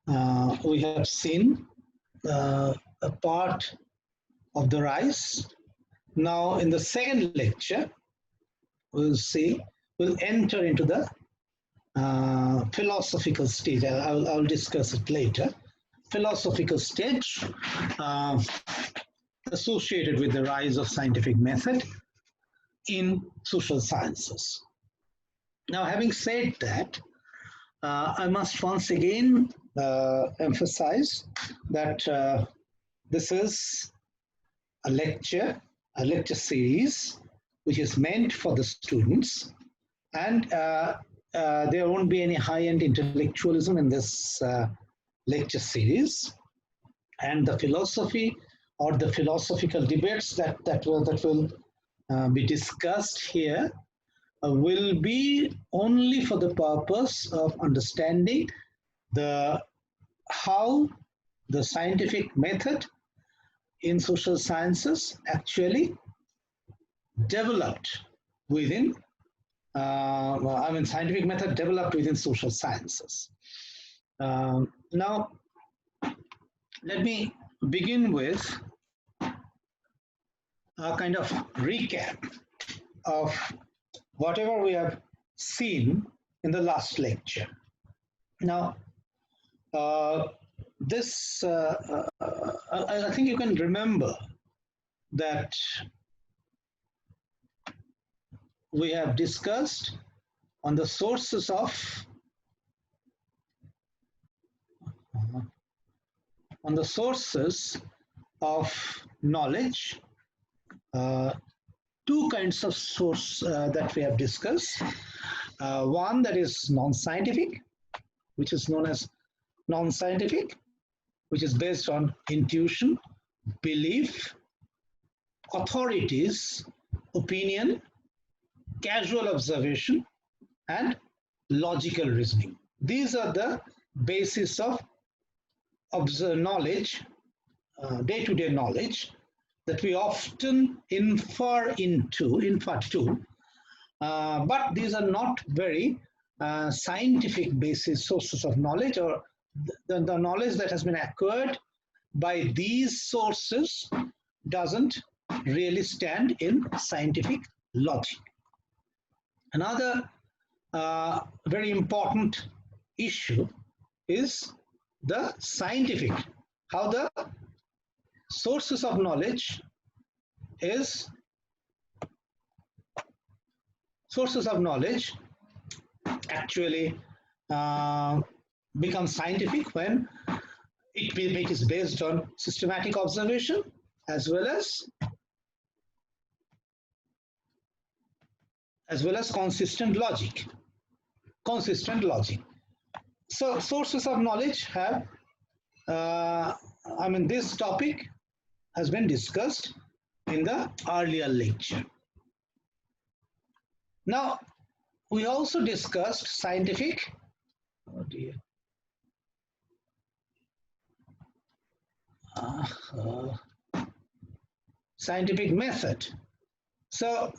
we have seen a part of the rise. Now, in the second lecture, we'll enter into the philosophical stage. I'll discuss it later. Philosophical stage associated with the rise of scientific method in social sciences. Now, having said that, I must once again emphasize that this is a lecture series which is meant for the students, and there won't be any high-end intellectualism in this lecture series, and the philosophy or the philosophical debates that will be discussed here will be only for the purpose of understanding how the scientific method in social sciences actually developed within scientific method developed within social sciences. Now, let me begin with a kind of recap of whatever we have seen in the last lecture. Now, I think you can remember that we have discussed on the sources of knowledge, two kinds of source that we have discussed. One that is non-scientific, which is known as non-scientific, which is based on intuition, belief, authorities, opinion, casual observation, and logical reasoning. These are the basis of knowledge, day-to-day knowledge, that we often infer to, but these are not very scientific basis sources of knowledge, or the knowledge that has been acquired by these sources doesn't really stand in scientific logic. Another very important issue is the scientific, how the sources of knowledge actually become scientific when it is based on systematic observation as well as consistent logic. So sources of knowledge have, this topic has been discussed in the earlier lecture. Now, we also discussed scientific, scientific method. So,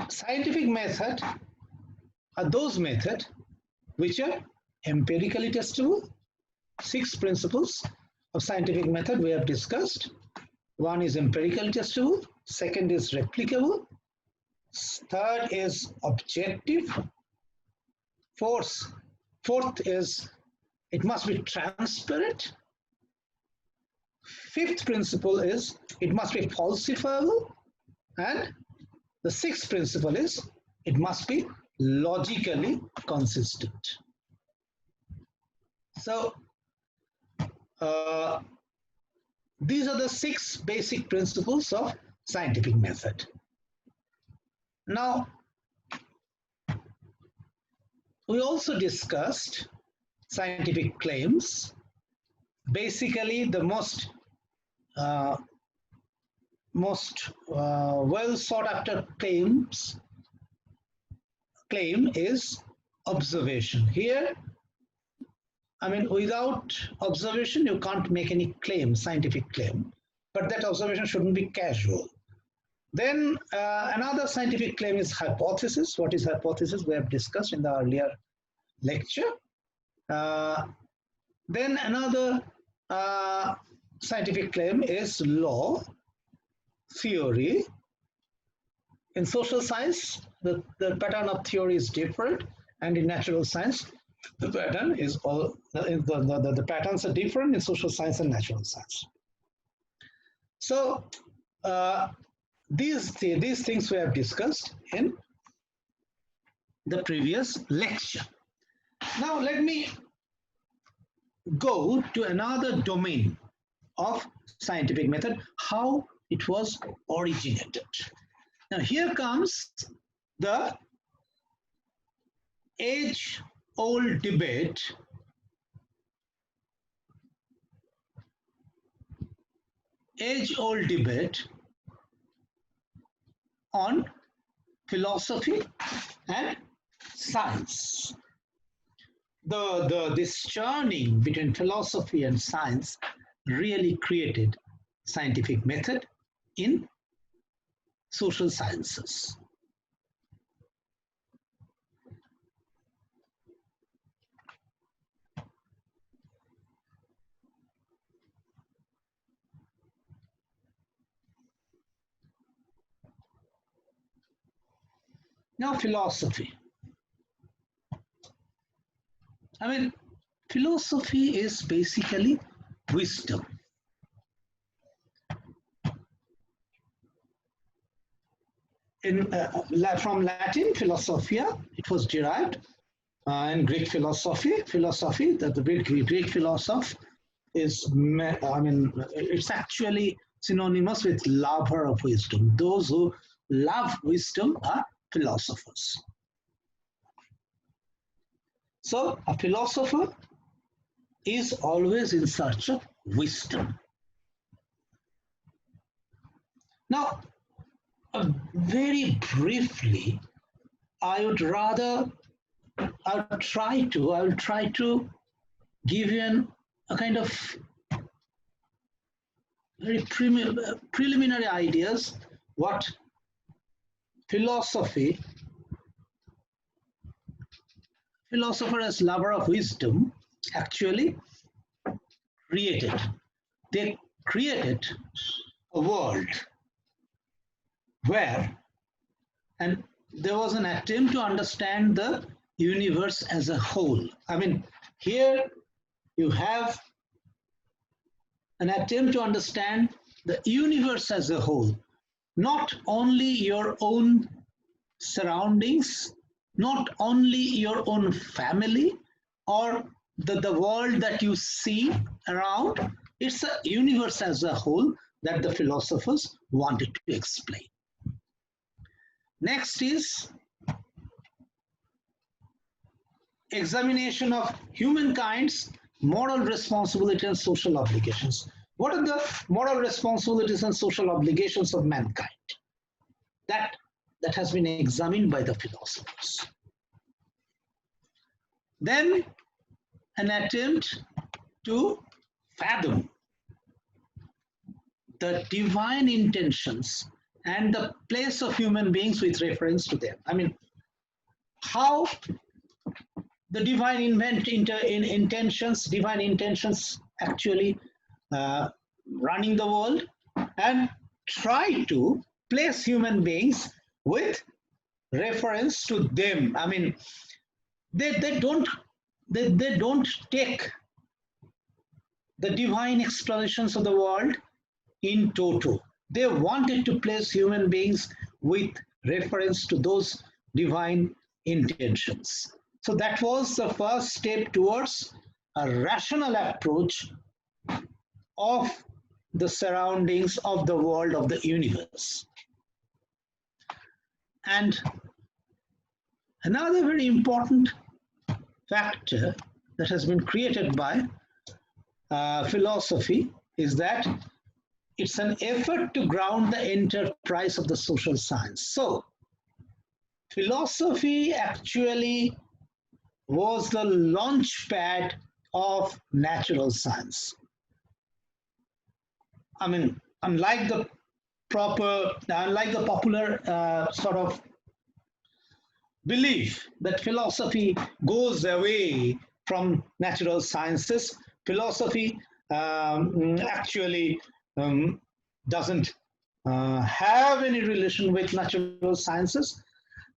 scientific method are those methods which are empirically testable. 6 principles of scientific method we have discussed. One is empirically testable, second is replicable, third is objective, fourth is it must be transparent, fifth principle is it must be falsifiable, and the sixth principle is it must be logically consistent. So these are the 6 basic principles of scientific method. Now, we also discussed scientific claims. Basically, the most well sought after claim is observation. Here, without observation, you can't make any claim, scientific claim, but that observation shouldn't be casual. Then another scientific claim is hypothesis. What is hypothesis? We have discussed in the earlier lecture. Then another scientific claim is law, theory. In social science, the pattern of theory is different, and in natural science, the pattern is all the patterns are different in social science and natural science. So these things we have discussed in the previous lecture. Now let me go to another domain of scientific method, how it was originated. Now here comes the age-old debate on philosophy and science. This churning between philosophy and science really created scientific method in social sciences. Now philosophy. Philosophy is basically wisdom. From Latin, philosophia, it was derived, in Greek philosophy, that the Greek philosophy is, it's actually synonymous with lover of wisdom. Those who love wisdom are philosophers. So a philosopher is always in search of wisdom. Now, very briefly, I will try to give you a kind of very preliminary ideas what philosopher as lover of wisdom actually created. They created a world where, and there was an attempt to understand the universe as a whole. Here you have an attempt to understand the universe as a whole, not only your own surroundings, not only your own family or the world that you see around. It's a universe as a whole that the philosophers wanted to explain. Next is examination of humankind's moral responsibility and social obligations. What are the moral responsibilities and social obligations of mankind? That has been examined by the philosophers. Then an attempt to fathom the divine intentions and the place of human beings with reference to them. How the divine intentions actually running the world, and try to place human beings with reference to them. They don't take the divine explanations of the world in toto. They wanted to place human beings with reference to those divine intentions. So that was the first step towards a rational approach of the surroundings of the world, of the universe. And another very important factor that has been created by philosophy is that it's an effort to ground the enterprise of the social science. So philosophy actually was the launch pad of natural science. Unlike the popular sort of belief that philosophy goes away from natural sciences. Philosophy actually doesn't have any relation with natural sciences.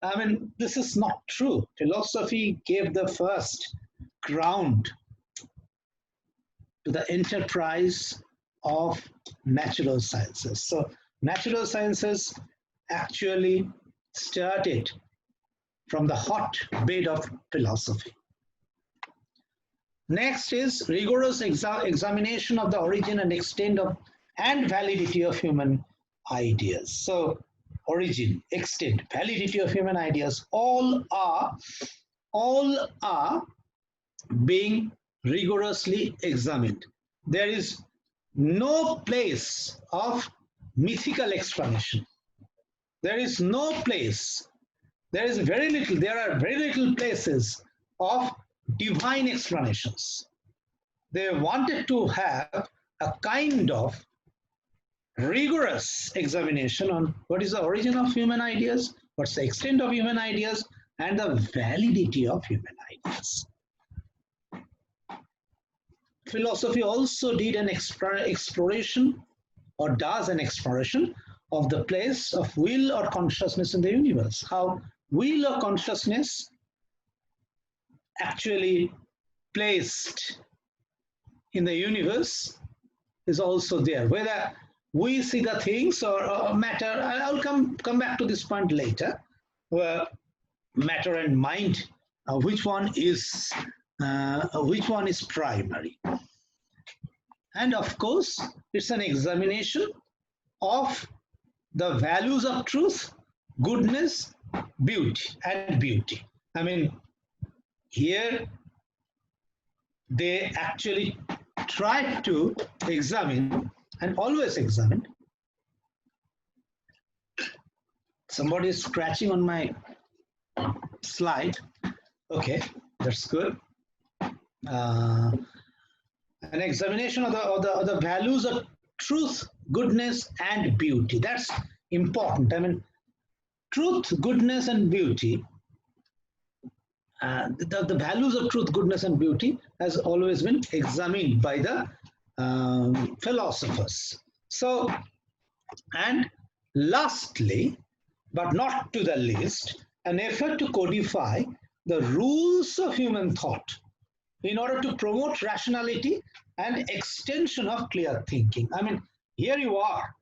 I mean, this is not true. Philosophy gave the first ground to the enterprise of natural sciences. So natural sciences actually started from the hotbed of philosophy. Next is rigorous examination of the origin and extent of and validity of human ideas. So origin, extent, validity of human ideas, all are being rigorously examined. There is no place of mythical explanation. There is no place. There are very little places of divine explanations. They wanted to have a kind of rigorous examination on what is the origin of human ideas, what's the extent of human ideas, and the validity of human ideas. Philosophy also did an exploration, or does an exploration, of the place of will or consciousness in the universe. How will or consciousness actually placed in the universe is also there. Whether we see the things or matter, I'll come back to this point later, where matter and mind, which one is primary. And of course, it's an examination of the values of truth, goodness, beauty. I mean, here they actually try to examine, and always examine. Somebody is scratching on my slide. Okay, that's good. An examination of the values of truth, goodness, and beauty. That's important. I mean, truth, goodness, and beauty. The values of truth, goodness, and beauty has always been examined by the philosophers. So, and lastly, but not to the least, an effort to codify the rules of human thought in order to promote rationality and extension of clear thinking. I mean, here you are.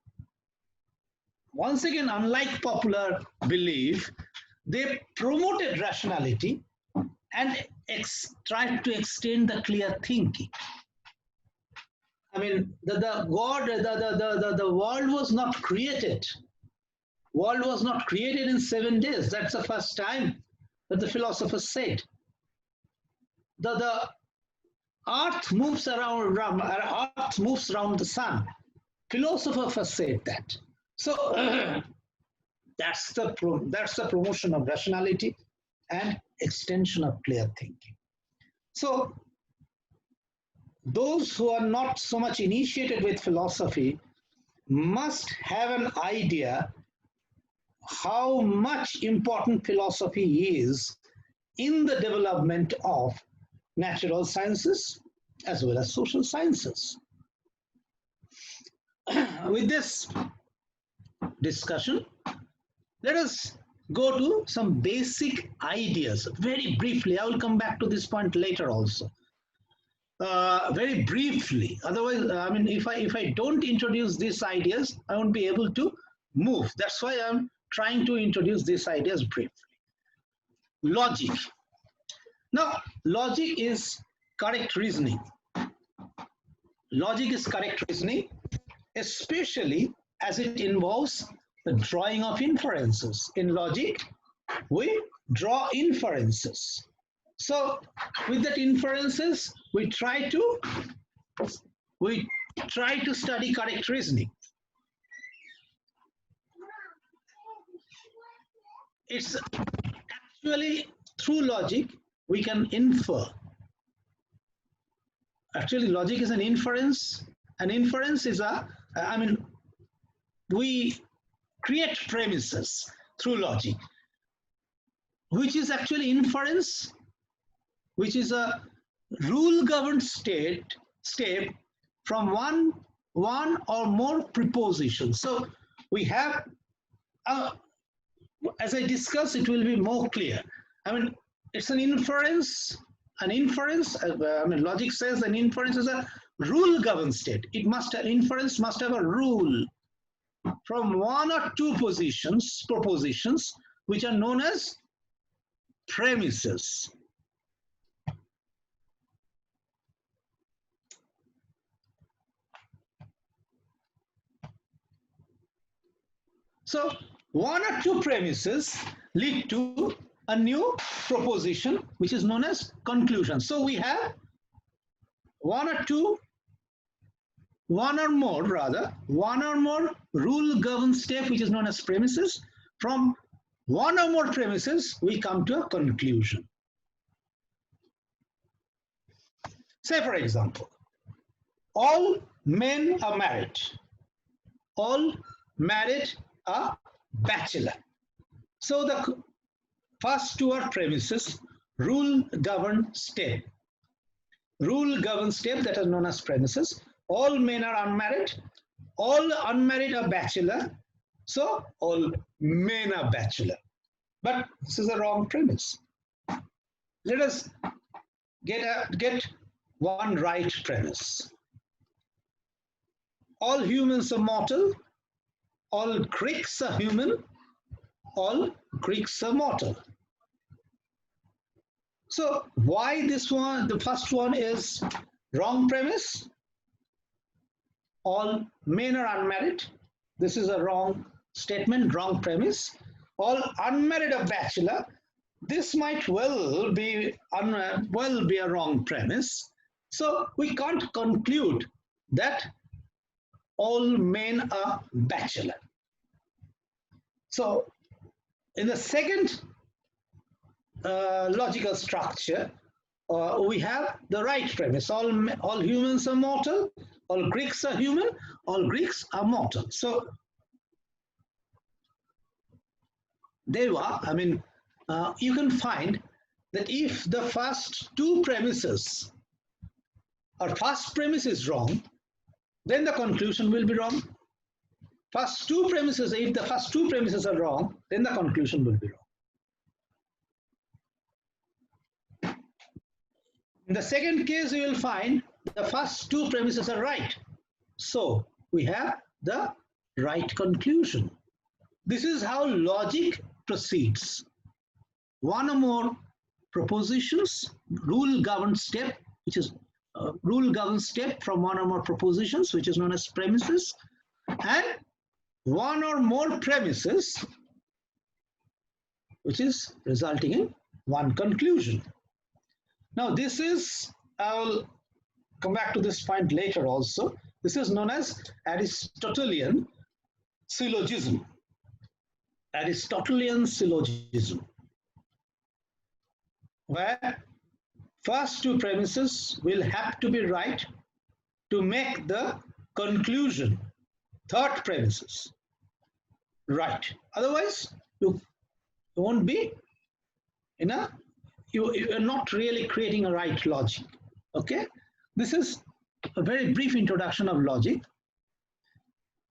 Once again, unlike popular belief, they promoted rationality and tried to extend the clear thinking. I mean, the world was not created. World was not created in 7 days. That's the first time that the philosophers said. The earth moves around the sun. Philosophers first said that. So that's the promotion of rationality and extension of clear thinking. So those who are not so much initiated with philosophy must have an idea how much important philosophy is in the development of natural sciences as well as social sciences. With this discussion, let us go to some basic ideas very briefly. I will come back to this point later also. Very briefly. Otherwise, I mean, if I don't introduce these ideas, I won't be able to move. That's why I'm trying to introduce these ideas briefly. Logic. Now, logic is correct reasoning. Logic is correct reasoning, especially as it involves the drawing of inferences. In logic, we draw inferences. So with that inferences, we try to study correct reasoning. It's actually through logic we can infer. Actually, logic is an inference. An inference is we create premises through logic, which is actually inference, which is a rule governed step from one or more prepositions. So we have, as I discuss, it will be more clear. I mean, it's an inference. An inference. I mean, logic says an inference is a rule governed state. It must have, inference must have a rule from one or two propositions, which are known as premises. So one or two premises lead to a new proposition, which is known as conclusion. So we have one or more rule governed step, which is known as premises. From one or more premises, we come to a conclusion. Say, for example, all men are married. All married are bachelor. So the first two are premises, rule governed step. Rule governed step, that is known as premises. All men are unmarried. All unmarried are bachelor. So all men are bachelor. But this is a wrong premise. Let us get one right premise. All humans are mortal. All Greeks are human. All Greeks are mortal. So why this one, the first one is wrong premise? All men are unmarried. This is a wrong statement, wrong premise. All unmarried are bachelor. This might well be a wrong premise. So we can't conclude that all men are bachelor. So in the second logical structure, we have the right premise. All humans are mortal. All Greeks are human. All Greeks are mortal. So you can find that if the first two premises or first premise is wrong, then the conclusion will be wrong. If the first two premises are wrong, then the conclusion will be wrong. In the second case, you will find the first two premises are right. So we have the right conclusion. This is how logic proceeds. One or more propositions, rule governed step, which is rule governed step from one or more propositions, which is known as premises, and one or more premises, which is resulting in one conclusion. Now this is, I'll come back to this point later also, this is known as Aristotelian syllogism. Aristotelian syllogism, where first two premises will have to be right to make the conclusion, third premises, right. Otherwise, you won't be you're not really creating a right logic. Okay, this is a very brief introduction of logic,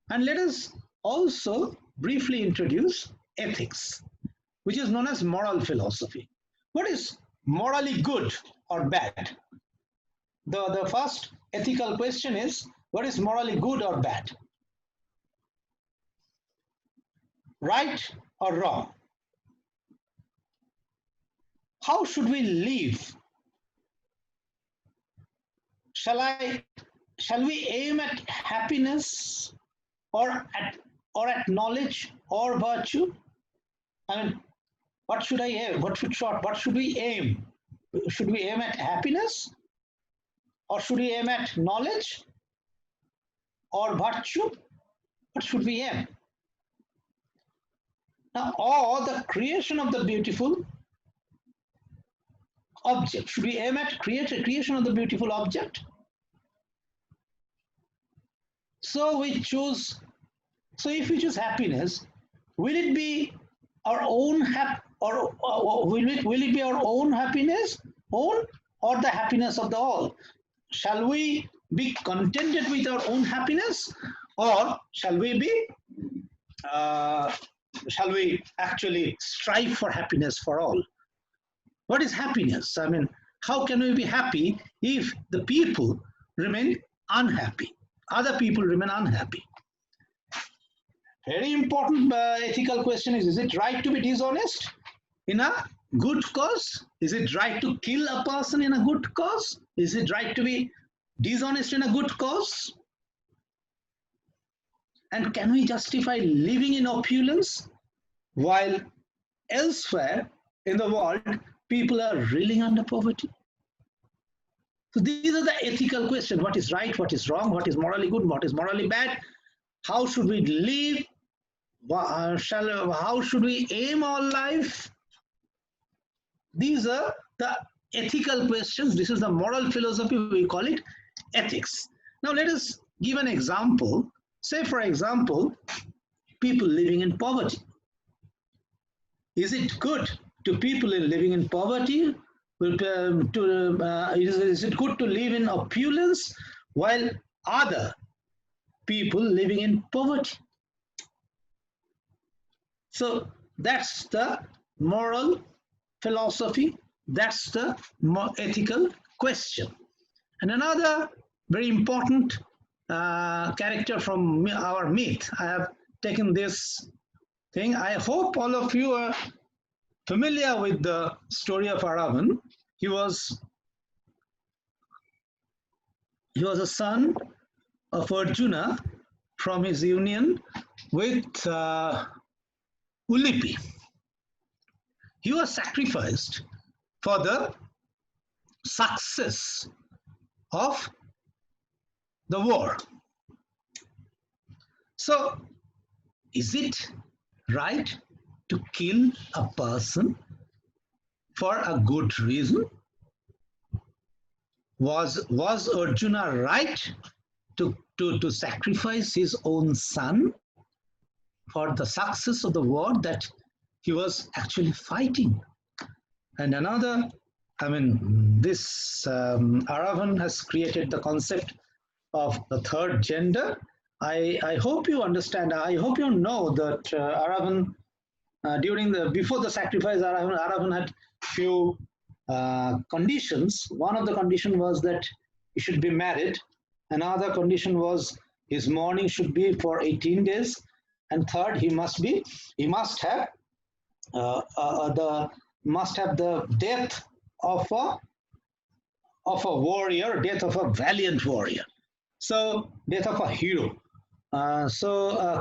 and let us also briefly introduce ethics, which is known as moral philosophy. What is morally good or bad? The first ethical question is, what is morally good or bad? Right or wrong? How should we live? Shall we aim at happiness or at knowledge or virtue? I mean, what should I aim? What should we aim? Should we aim at happiness, or should we aim at knowledge or virtue? What should we aim? Now, or the creation of the beautiful object. Should we aim at creation of the beautiful object? So if we choose happiness, will it be our own will it be our own happiness, own or the happiness of the all? Shall we be contented with our own happiness, or uh, shall we actually strive for happiness for all? What is happiness? I mean, how can we be happy if the people remain unhappy? Other people remain unhappy. Very important ethical question is it right to be dishonest in a good cause? Is it right to kill a person in a good cause? Is it right to be dishonest in a good cause? And can we justify living in opulence while elsewhere in the world people are reeling under poverty? So these are the ethical questions. What is right, what is wrong, what is morally good, what is morally bad? How should we live? How should we aim our life? These are the ethical questions. This is the moral philosophy, we call it ethics. Now let us give an example. Say, for example, people living in poverty. Is it good to people living in poverty? Is it good to live in opulence while other people living in poverty? So that's the moral philosophy, that's the ethical question. And another very important character from our myth, I have taken this thing. I hope all of you are familiar with the story of ARAVAN. He was a son of Arjuna from his union with Ulipi. He was sacrificed for the success of the war. So, is it right to kill a person for a good reason? Was Arjuna right to sacrifice his own son for the success of the war that he was actually fighting? And another, this ARAVAN has created the concept of the third gender. I hope you understand. I hope you know that ARAVAN, before the sacrifice, ARAVAN had few conditions. One of the conditions was that he should be married. Another condition was his mourning should be for 18 days. And third, he must have the death of a warrior, death of a valiant warrior. So death of a hero.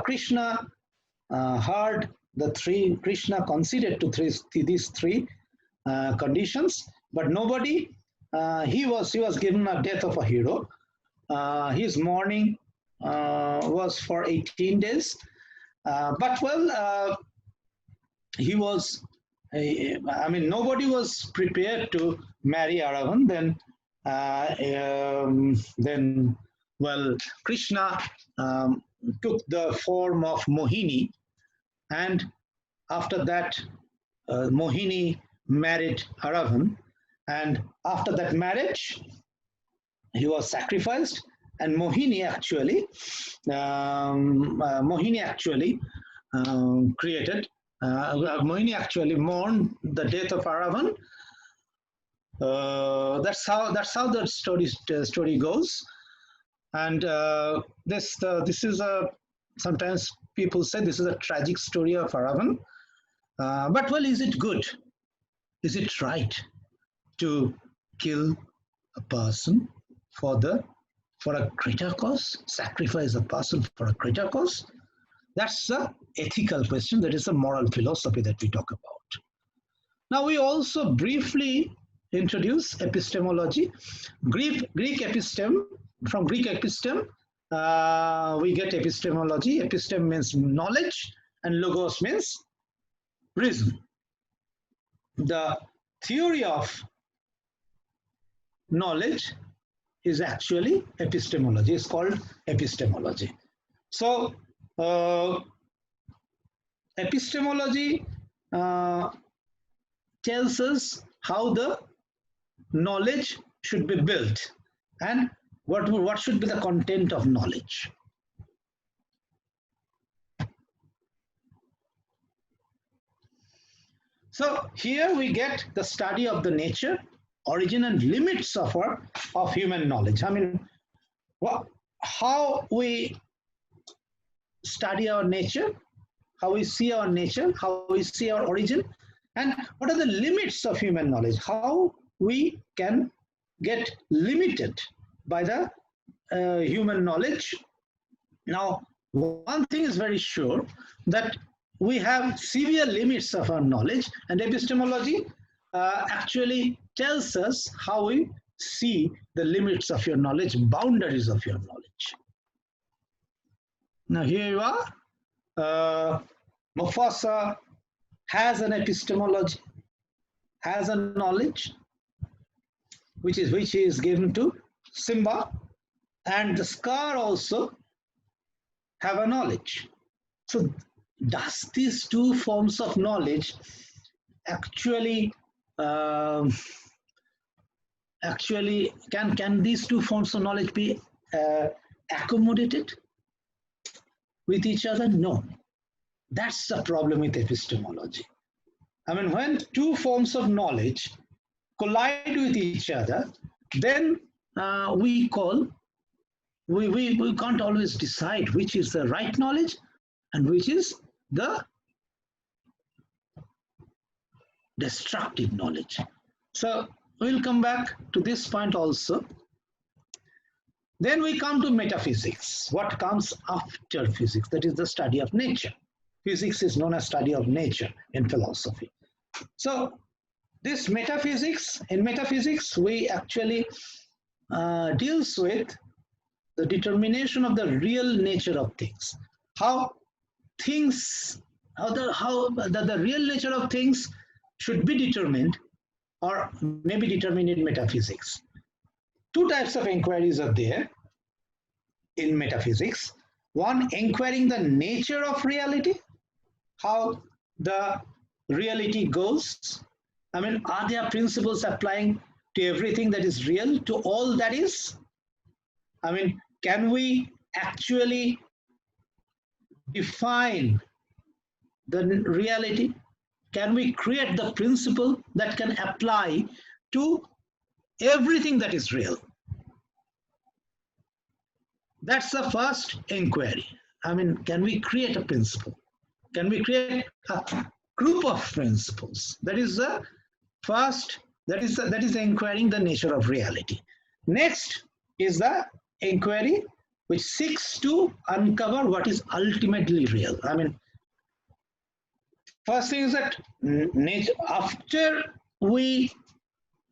Krishna heard the three. Krishna conceded to these three conditions, but nobody. He was given a death of a hero. His mourning was for 18 days. He was. Nobody was prepared to marry ARAVAN. Then, Krishna took the form of Mohini, and after that, Mohini married ARAVAN, and after that marriage, he was sacrificed, and Mohini actually Mohini actually mourned the death of ARAVAN. That's how the story goes. And this is sometimes people say this is a tragic story of ARAVAN. But is it good? Is it right to kill a person for a greater cause? Sacrifice a person for a greater cause? That's the ethical question. That is the moral philosophy that we talk about. Now we also briefly introduce epistemology. Greek epistem. From Greek epistem, we get epistemology. Epistem means knowledge, and logos means reason. The theory of knowledge is actually epistemology. It's called epistemology. So, epistemology tells us how the knowledge should be built, and what should be the content of knowledge. So here we get the study of the nature, origin, and limits of human knowledge. I mean, how we study our nature, how we see our nature, how we see our origin, and what are the limits of human knowledge, how we can get limited by the human knowledge. Now, one thing is very sure, that we have severe limits of our knowledge, and epistemology actually tells us how we see the limits of your knowledge, boundaries of your knowledge. Now here you are. Mufasa has an epistemology, has a knowledge which is given to Simba, and the Scar also have a knowledge. So does these two forms of knowledge actually can these two forms of knowledge be accommodated with each other? No. That's the problem with epistemology. I mean, when two forms of knowledge collide with each other, then we can't always decide which is the right knowledge and which is the destructive knowledge. So we'll come back to this point also. Then we come to metaphysics. What comes after physics? That is the study of nature. Physics is known as study of nature in philosophy. So this metaphysics, in metaphysics, we actually deals with the determination of the real nature of things. How the real nature of things should be determined, or maybe determined in metaphysics. Two types of inquiries are there in metaphysics. One, inquiring the nature of reality, how the reality goes. I mean, are there principles applying to everything that is real, to all that is? I mean, can we actually define the reality? Can we create the principle that can apply to everything that is real? That's the first inquiry. I mean, can we create a principle? Can we create a group of principles? That is the first, that is inquiring the nature of reality. Next is the inquiry which seeks to uncover what is ultimately real. I mean, first thing is that nature, after we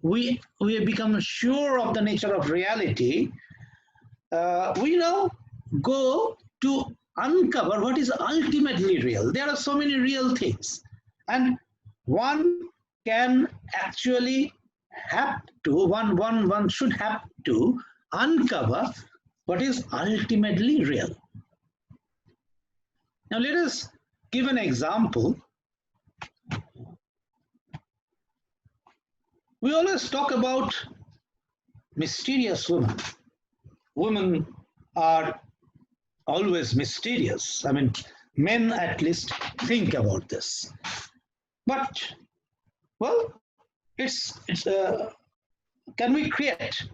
become sure of the nature of reality, we now go to uncover what is ultimately real. There are so many real things, and one can actually have to, one should have to uncover what is ultimately real. Now let us give an example. We always talk about mysterious women. Women are always mysterious. I mean, men at least think about this. But, well, can we create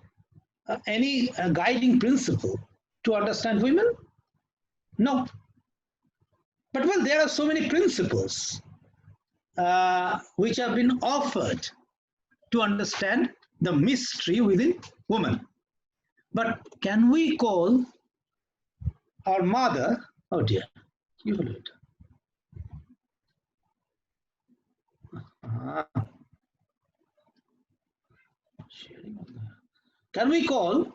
any guiding principle to understand women? No. But, well, there are so many principles which have been offered to understand the mystery within woman. But can we call our mother, oh dear, you will do it. Can we call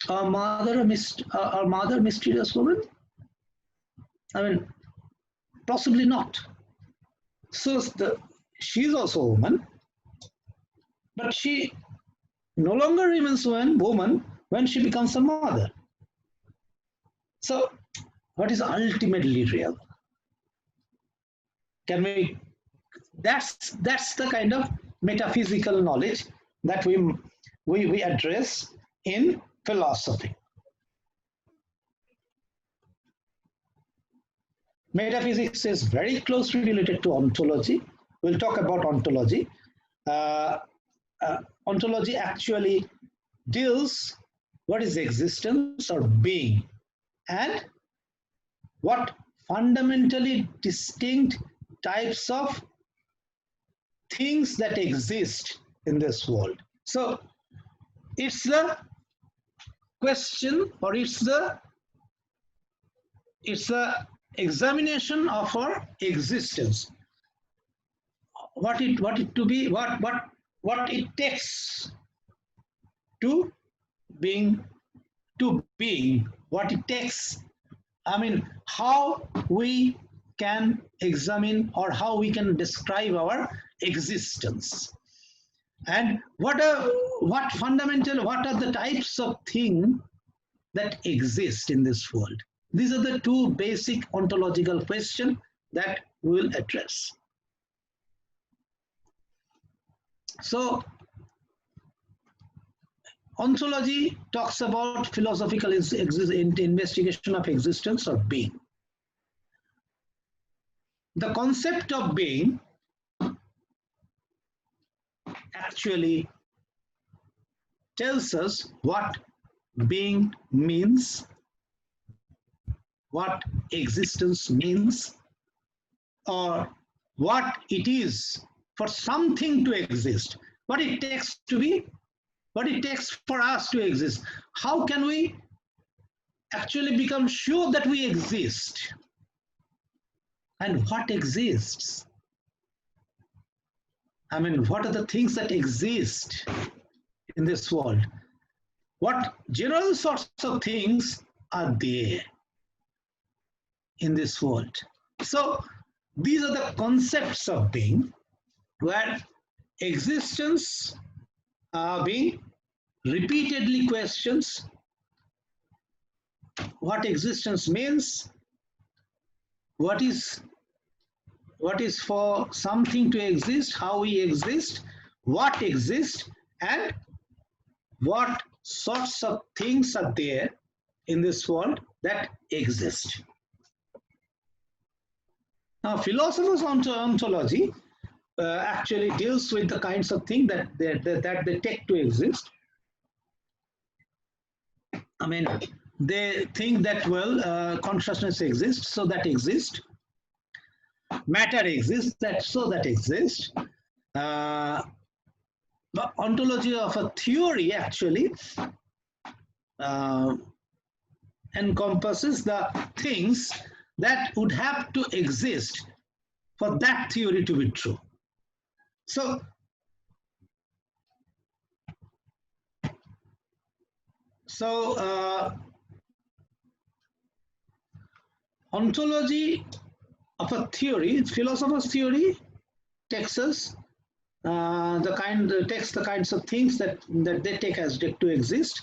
our mother a mysterious woman? I mean, possibly not. So she's also a woman, but she no longer remains a woman when she becomes a mother. So what is ultimately real? Can we, that's the kind of metaphysical knowledge that we address in philosophy. Metaphysics is very closely related to ontology. We'll talk about ontology. Ontology actually deals what is existence or being and what fundamentally distinct types of things that exist in this world. So it's the question, or it's the examination of our existence. What it takes to being, what it takes, I mean, how we can examine or how we can describe our existence. And what are the types of things that exist in this world? These are the two basic ontological questions that we will address. So, ontology talks about philosophical investigation of existence or being. The concept of being actually tells us what being means, what existence means, or what it is for something to exist, what it takes to be, what it takes for us to exist. How can we actually become sure that we exist? And what exists? I mean, what are the things that exist in this world? What general sorts of things are there in this world? So these are the concepts of being, where existence are being repeatedly questions. What existence means, what is for something to exist, how we exist, what exists, and what sorts of things are there in this world that exist. Now, philosophers' ontology actually deals with the kinds of things that they take to exist. I mean, they think that, well, consciousness exists, so that exists. Matter exists, that exists. The ontology of a theory actually encompasses the things that would have to exist for that theory to be true. So, ontology of a theory, philosopher's theory, takes us takes the kinds of things that they take as to exist.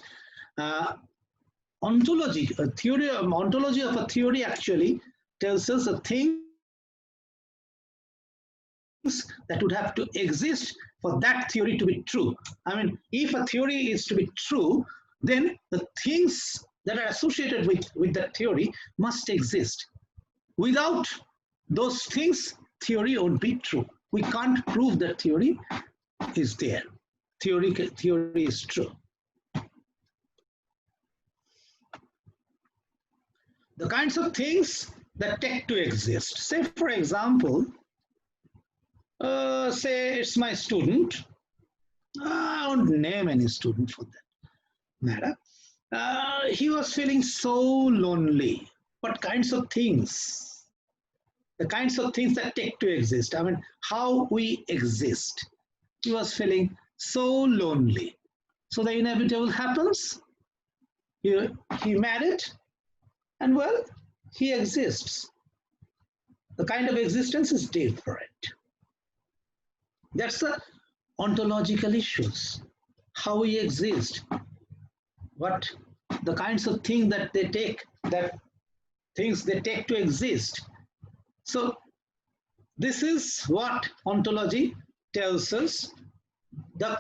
Ontology of a theory actually tells us the things that would have to exist for that theory to be true. I mean, if a theory is to be true, then the things that are associated with that theory must exist. Without those things, theory won't be true. We can't prove that theory is there. Theory is true. The kinds of things that take to exist. Say, for example, say it's my student. I won't name any student for that matter. He was feeling so lonely. What kinds of things? The kinds of things that take to exist. I mean, how we exist. He was feeling so lonely. So the inevitable happens. He married, and well, he exists. The kind of existence is different. That's the ontological issues. How we exist. What the kinds of things that they take, to exist. So this is what ontology tells us the,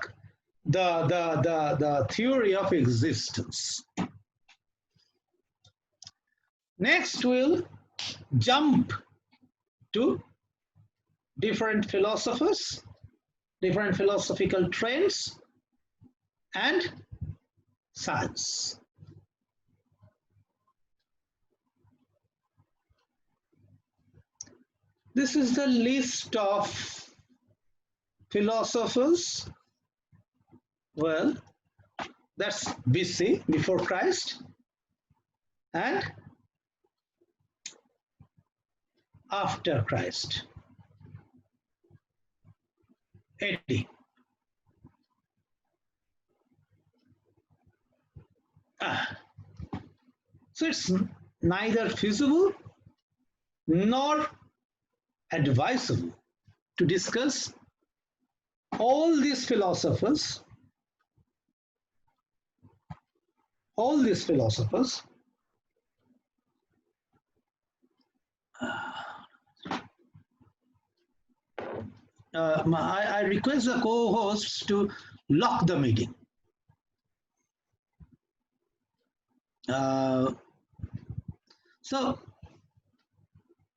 the theory of existence. Next, we'll jump to different philosophers, different philosophical trends, and science. This is the list of philosophers. Well, that's BC, before Christ, and after Christ, AD. So it's neither feasible nor advisable to discuss all these philosophers, I request the co-hosts to lock the meeting. So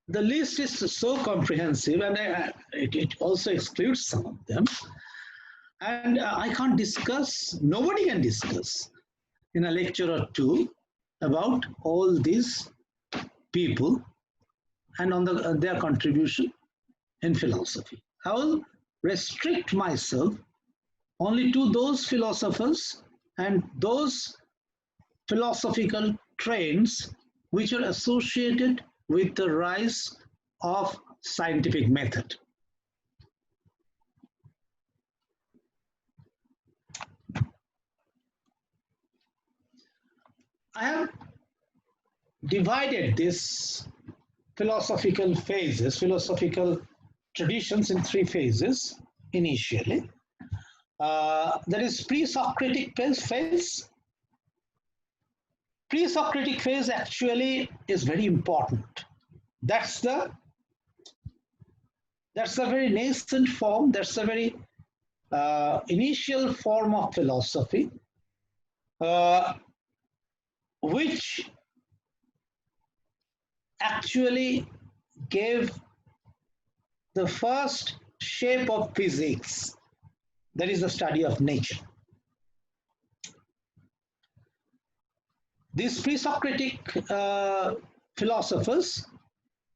the list is so comprehensive, and it also excludes some of them. And I can't discuss, nobody can discuss in a lecture or two about all these people and on their contribution in philosophy. I will restrict myself only to those philosophers and those philosophical trends which are associated with the rise of scientific method. I have divided these philosophical phases, philosophical traditions in three phases initially. That is pre-Socratic phase. Pre-Socratic phase actually is very important. That's the very nascent form, that's the very initial form of philosophy, which actually gave the first shape of physics, that is the study of nature. These pre-Socratic philosophers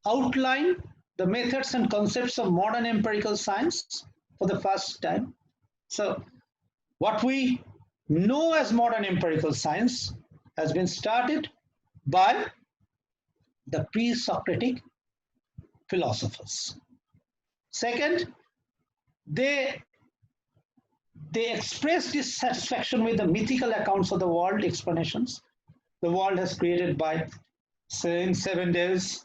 outline the methods and concepts of modern empirical science for the first time. So what we know as modern empirical science has been started by the pre-Socratic philosophers. Second, they express dissatisfaction with the mythical accounts of the world explanations. The world has created by in 7 days.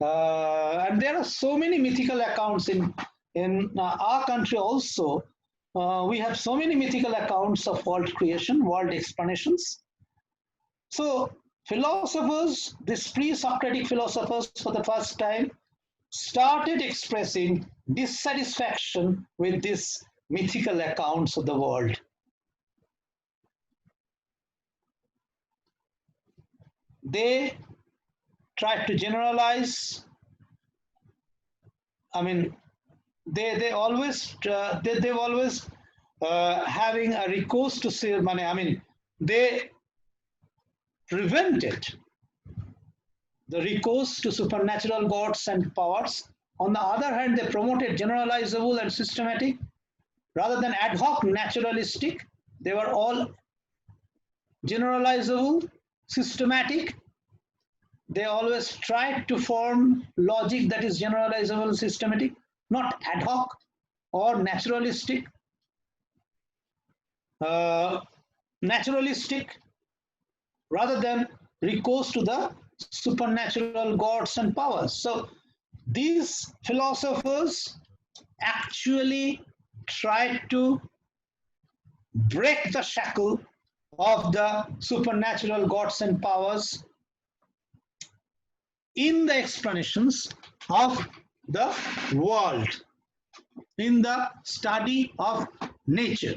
And there are so many mythical accounts in our country also. We have so many mythical accounts of world creation, world explanations. So philosophers, these pre-Socratic philosophers for the first time started expressing dissatisfaction with these mythical accounts of the world. They tried to generalize. I mean, they've always having a recourse to ceremony. I mean, they prevented the recourse to supernatural gods and powers. On the other hand, they promoted generalizable and systematic rather than ad hoc naturalistic. They were all generalizable, systematic. They always tried to form logic that is generalizable, systematic, not ad hoc or naturalistic. Naturalistic rather than recourse to the supernatural gods and powers. So these philosophers actually tried to break the shackle of the supernatural gods and powers in the explanations of the world, in the study of nature.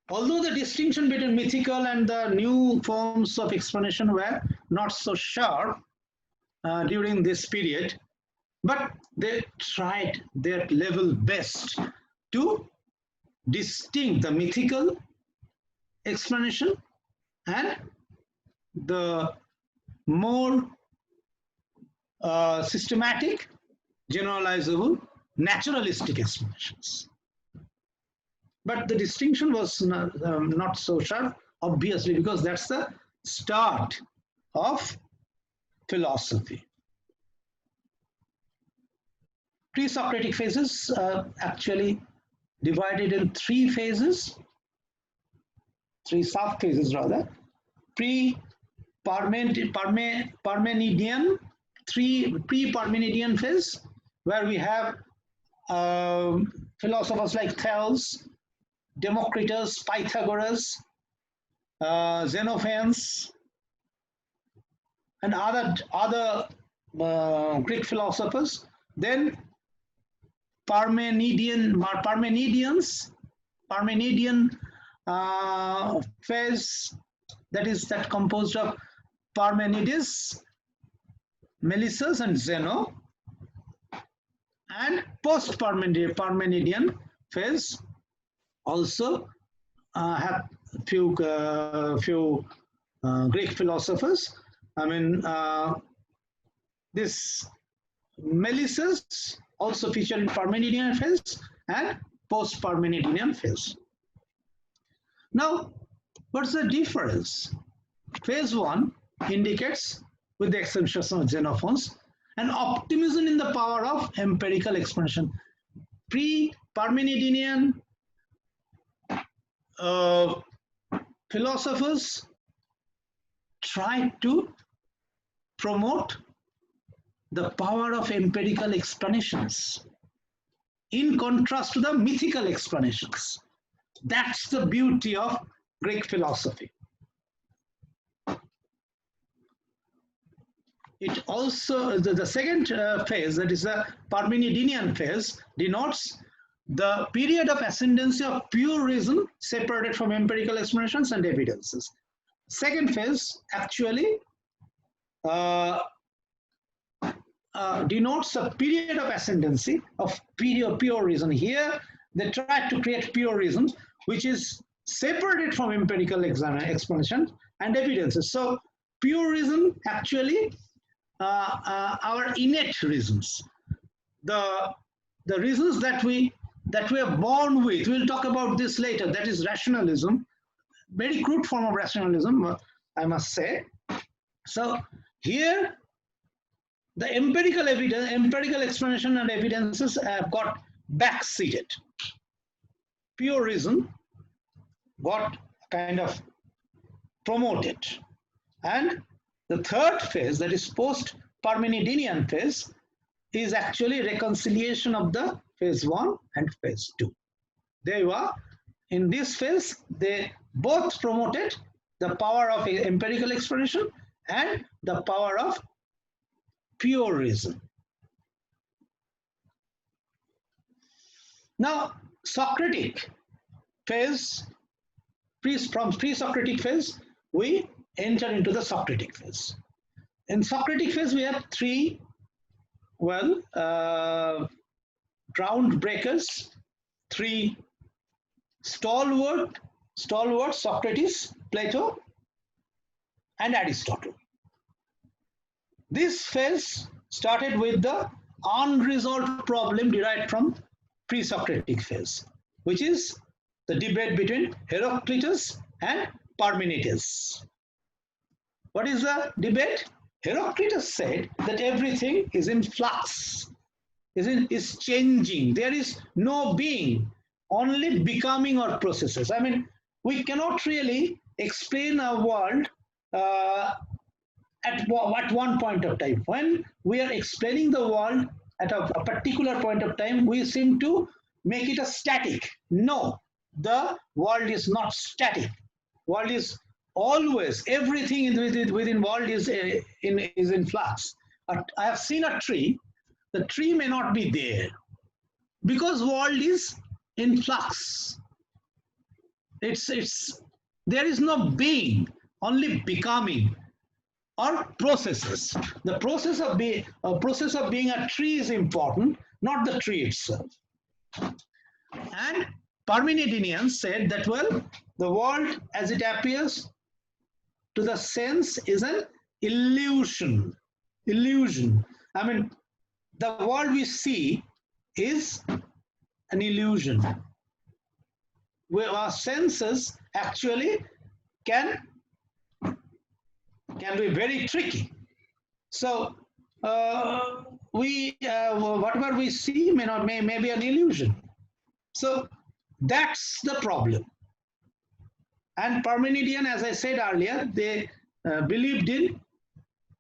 Although the distinction between mythical and the new forms of explanation were not so sharp during this period, but they tried their level best to distinct the mythical explanation and the more systematic, generalizable, naturalistic explanations. But the distinction was not so sharp, obviously, because that's the start of philosophy. Pre-Socratic phases actually divided in three phases, three sub-phases rather. Pre-Parmenidean, pre-Parmenidean phase, where we have philosophers like Thales, Democritus, Pythagoras, Xenophon, and other Greek philosophers. Then Parmenidean phase, that composed of Parmenides, Melissus, and Zeno, and post-Parmenidean phase also have few Greek philosophers. I mean, this Melissus also featured in Parmenidean phase and post-Parmenidean phase. Now, what's the difference? Phase 1 indicates, with the exception of Xenophon, an optimism in the power of empirical explanation. Pre-Parmenidean philosophers tried to promote the power of empirical explanations in contrast to the mythical explanations. That's the beauty of Greek philosophy. It also, the second phase, that is the Parmenidean phase, denotes the period of ascendancy of pure reason separated from empirical explanations and evidences. Second phase actually denotes a period of ascendancy of pure reason. Here, they tried to create pure reason, which is separated from empirical explanation and evidences. So, pure reason actually our innate reasons, the reasons that we are born with. We'll talk about this later. That is rationalism, very crude form of rationalism, I must say. So here, the empirical evidence, empirical explanation and evidences have got backseated. Pure reason got kind of promoted. And the third phase, that is post-Parmenidean phase, is actually reconciliation of the phase 1 and phase 2. They were, in this phase, they both promoted the power of empirical explanation and the power of pure reason. Now, Socratic phase, from pre-Socratic phase, we enter into the Socratic phase. In Socratic phase, we have three, groundbreakers, three stalwarts, Socrates, Plato, and Aristotle. This phase started with the unresolved problem derived from pre-Socratic phase, which is the debate between Heraclitus and Parmenides. What is the debate? Heraclitus said that everything is in flux, is changing. There is no being, only becoming or processes. I mean, we cannot really explain a world at one point of time. When we are explaining the world at a particular point of time, we seem to make it a static. No, the world is not static. World is always, everything within world is in flux. I have seen a tree the tree may not be there because world is in flux. There is no being, only becoming or processes. The process of being a tree is important, not the tree itself. And Parmenideans said that, well, the world as it appears to the sense is an illusion. Illusion. I mean, the world we see is an illusion, where our senses actually can be very tricky. So whatever we see may be an illusion. So that's the problem. And Parmenidean, as I said earlier, they believed in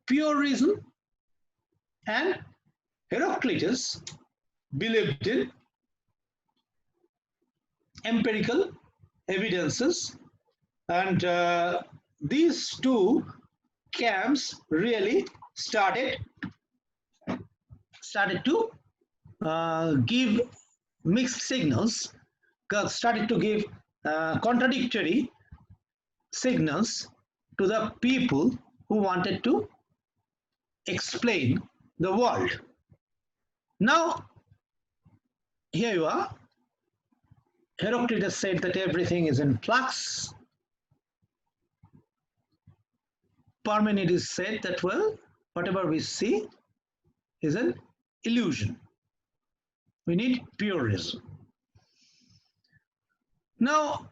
pure reason, and Heraclitus believed in empirical evidences, and these two camps really started to give mixed signals, started to give contradictory signals to the people who wanted to explain the world. Now, here you are. Heraclitus said that everything is in flux. Parmenides said that, well, whatever we see is an illusion. We need pure reason. Now,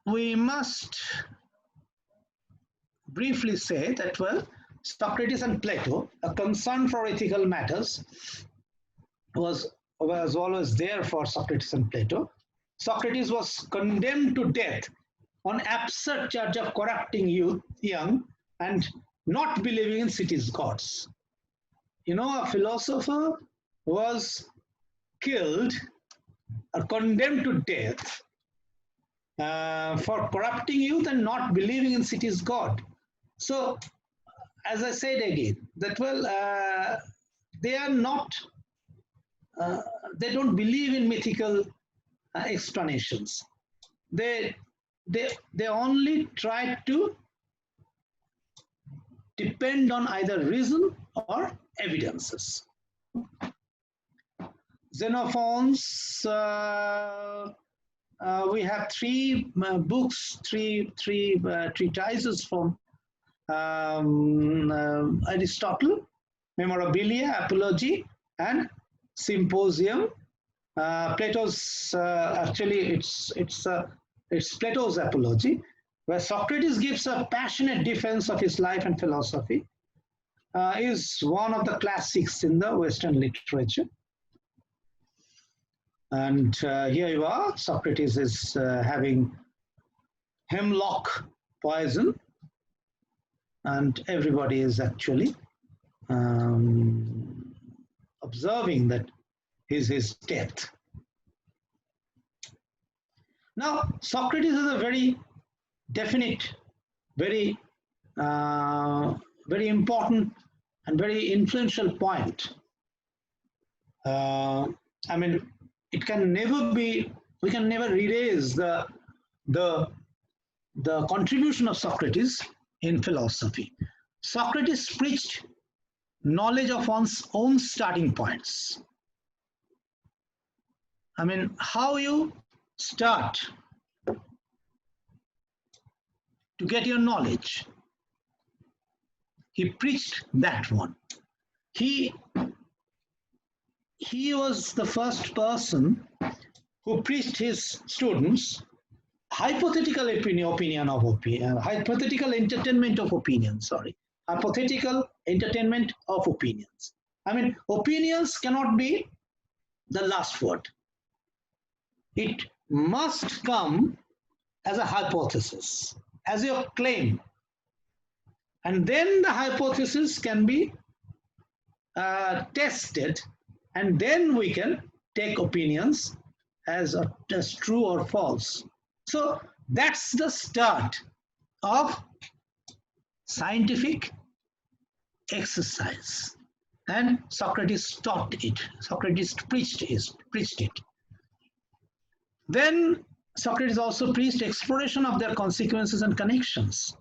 we must briefly say that, well, Socrates and Plato, a concern for ethical matters was always there for Socrates and Plato. Socrates was condemned to death on absurd charge of corrupting young and not believing in cities' gods. You know, a philosopher was killed or condemned to death for corrupting youth and not believing in cities' god. So, as I said again, that, well, they are not, they don't believe in mythical explanations. They only try to depend on either reason or evidences. Xenophon's, we have three books, three treatises from Aristotle: Memorabilia, Apology, and Symposium. Plato's actually it's Plato's Apology, where Socrates gives a passionate defense of his life and philosophy, is one of the classics in the Western literature. And here you are, Socrates is having hemlock poison, and everybody is actually observing that his death. Now, Socrates is a very definite, very important and very influential point. I mean, it can never be, we can never erase the contribution of Socrates in philosophy. Socrates preached knowledge of one's own starting points. I mean, how you start to get your knowledge. He preached that one. He was the first person who preached his students hypothetical hypothetical entertainment of opinion, hypothetical entertainment of opinions. I mean, opinions cannot be the last word. It must come as a hypothesis, as your claim. And then the hypothesis can be tested, and then we can take opinions as true or false. So that's the start of scientific exercise. and Socrates taught it. Socrates preached it. Then Socrates also preached exploration of their consequences and connections.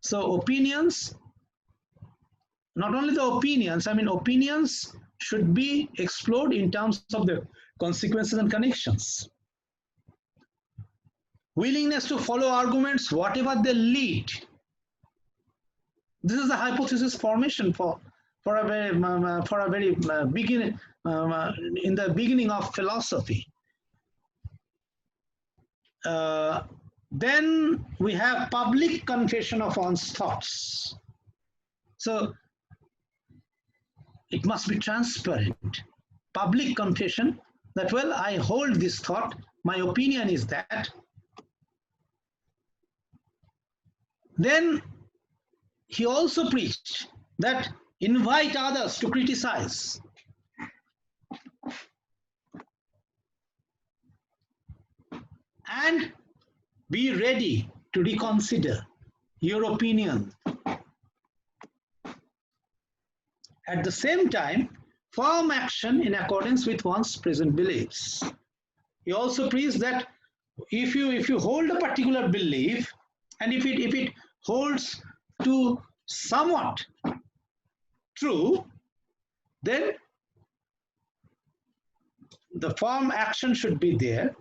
So opinions, not only the opinions, opinions should be explored in terms of the consequences and connections. Willingness to follow arguments, whatever they lead. This is the hypothesis formation for a very beginning in the beginning of philosophy. Then we have public confession of one's thoughts. So it must be transparent. Public confession that, well, I hold this thought, my opinion is that. Then he also preached that invite others to criticize. And be ready to reconsider your opinion. At the same time, firm action in accordance with one's present beliefs. He also preached that if you hold a particular belief, and if it holds to somewhat true, then the firm action should be there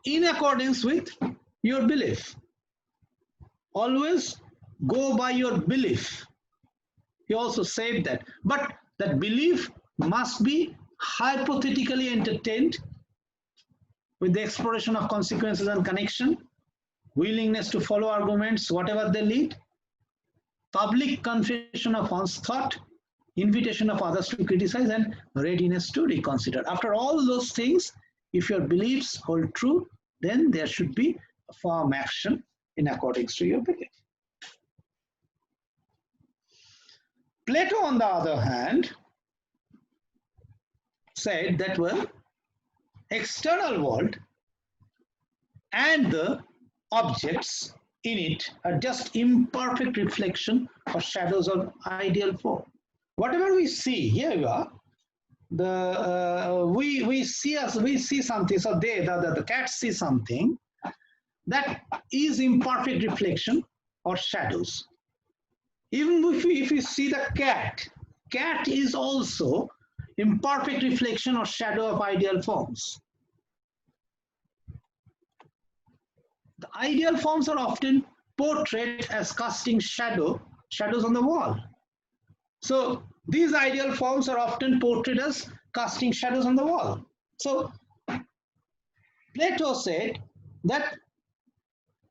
in accordance with your belief. Always go by your belief. He also said that, but that belief must be hypothetically entertained with the exploration of consequences and connection, willingness to follow arguments, whatever they lead, public confession of one's thought, invitation of others to criticize, and readiness to reconsider. After all those things, if your beliefs hold true, then there should be a firm action in accordance to your belief. Plato, on the other hand, said that, well, external world and the objects in it are just imperfect reflection or shadows of ideal form. Whatever we see, here you are, we see something, so the cat sees something that is imperfect reflection or shadows. Even if you see the cat is also imperfect reflection or shadow of ideal forms. The ideal forms are often portrayed as casting shadows on the wall. So these ideal forms are often portrayed as casting shadows on the wall. So Plato said that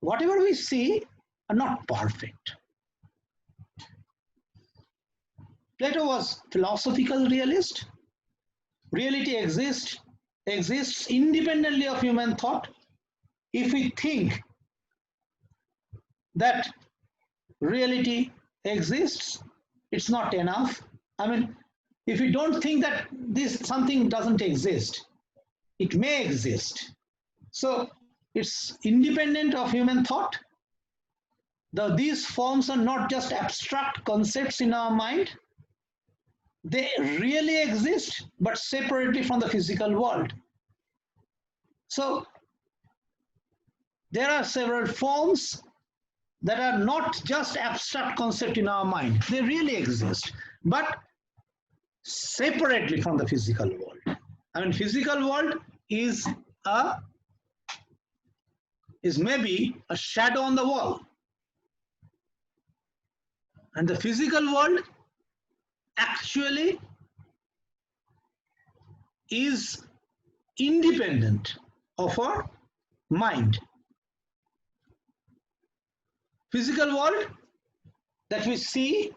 whatever we see are not perfect. Plato was philosophical realist. Reality exists independently of human thought. If we think that reality exists, it's not enough. If you don't think that something doesn't exist, it may exist. So it's independent of human thought. These forms are not just abstract concepts in our mind. They really exist, but separately from the physical world. So there are several forms that are not just abstract concept in our mind. They really exist, but separately from the physical world. Physical world is maybe a shadow on the wall. And the physical world actually is independent of our mind. Physical world that we see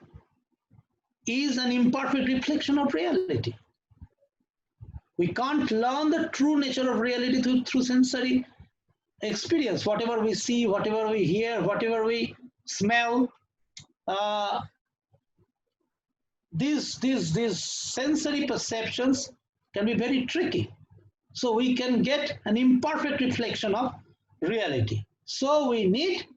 is an imperfect reflection of reality. We can't learn the true nature of reality through sensory experience. Whatever we see, whatever we hear, whatever we smell, these sensory perceptions can be very tricky. So we can get an imperfect reflection of reality. So we need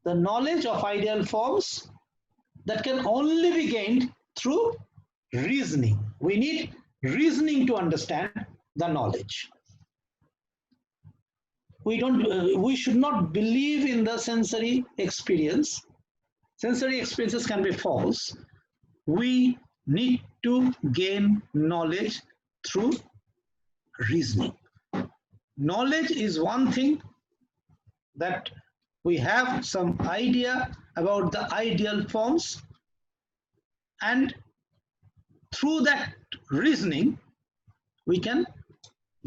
the knowledge of ideal forms that can only be gained through reasoning. We need reasoning to understand the knowledge. We should not believe in the sensory experience. Sensory experiences can be false. We need to gain knowledge through reasoning. Knowledge is one thing, that we have some idea about the ideal forms, and through that reasoning we can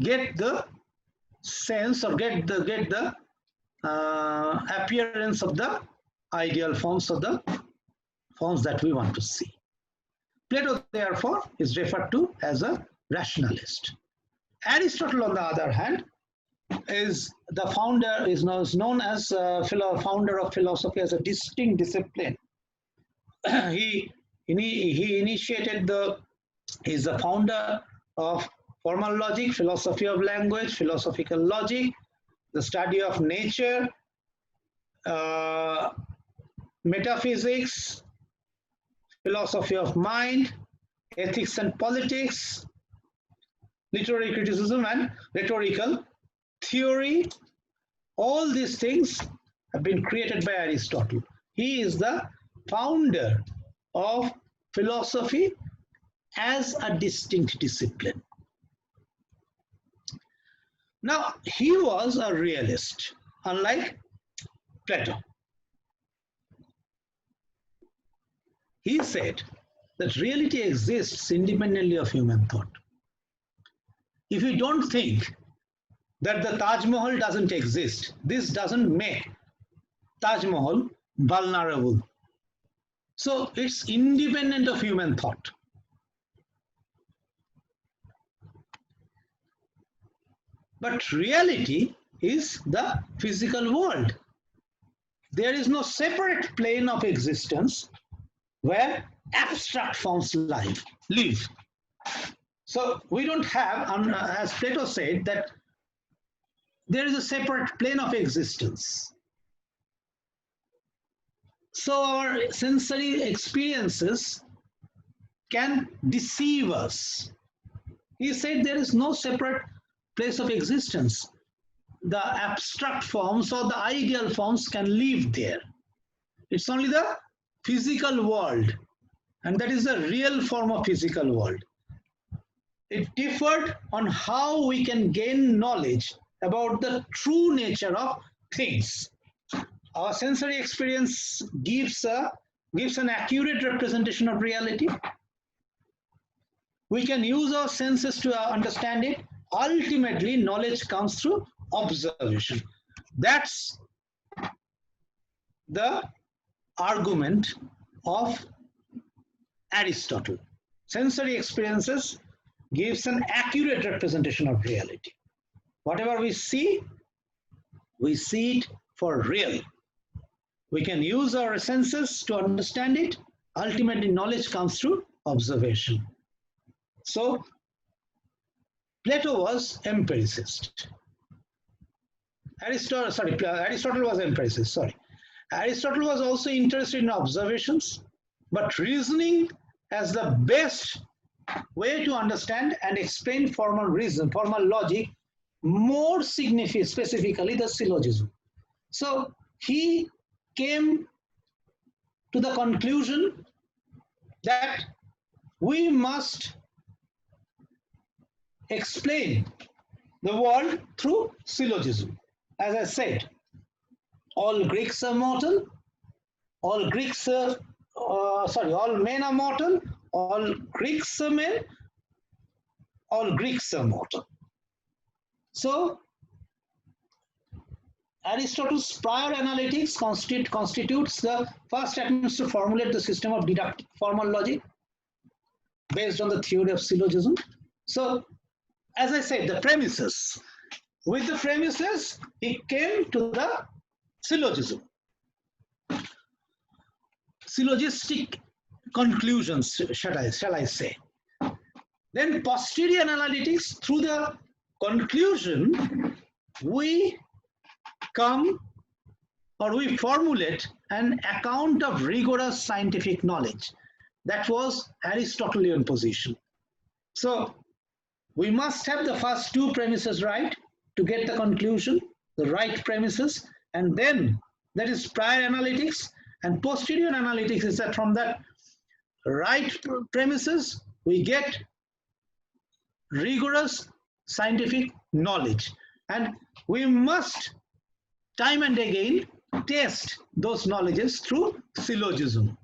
get the sense or get the appearance of the ideal forms, of the forms that we want to see. Plato, therefore, is referred to as a rationalist. Aristotle, on the other hand, is the founder, is known as founder of philosophy as a distinct discipline. He initiated he's the founder of formal logic, philosophy of language, philosophical logic, the study of nature, metaphysics, philosophy of mind, ethics and politics, literary criticism and rhetorical theory. All these things have been created by Aristotle. He is the founder of philosophy as a distinct discipline. Now, he was a realist, unlike Plato. He said that reality exists independently of human thought. If you don't think that the Taj Mahal doesn't exist, this doesn't make Taj Mahal vulnerable. So it's independent of human thought. But reality is the physical world. There is no separate plane of existence where abstract forms live. So we don't have, as Plato said, that there is a separate plane of existence. So our sensory experiences can deceive us. He said there is no separate place of existence. The abstract forms or the ideal forms can live there. It's only the physical world, and that is the real form of physical world. It differed on how we can gain knowledge about the true nature of things. Our sensory experience gives an accurate representation of reality. We can use our senses to understand it. Ultimately, knowledge comes through observation. That's the argument of Aristotle. Sensory experiences gives an accurate representation of reality. Whatever we see it for real. We can use our senses to understand it. Ultimately, knowledge comes through observation. So, Plato was empiricist. Aristotle was empiricist, sorry. Aristotle was also interested in observations, but reasoning as the best way to understand and explain formal reason, formal logic, more specifically the syllogism. So he came to the conclusion that we must explain the world through syllogism. As I said, all Greeks are mortal, all men are mortal, all Greeks are men, all Greeks are mortal. So, Aristotle's prior analytics constitutes the first attempts to formulate the system of deductive formal logic based on the theory of syllogism. So, as I said, the premises. With the premises, he came to the syllogism. Syllogistic conclusions, shall I say. Then posterior analytics, through the conclusion, we come or we formulate an account of rigorous scientific knowledge. That was Aristotelian position. So we must have the first two premises right to get the conclusion, the right premises, and then that is prior analytics, and posterior analytics is that from that right premises we get rigorous scientific knowledge, and we must time and again test those knowledges through syllogism.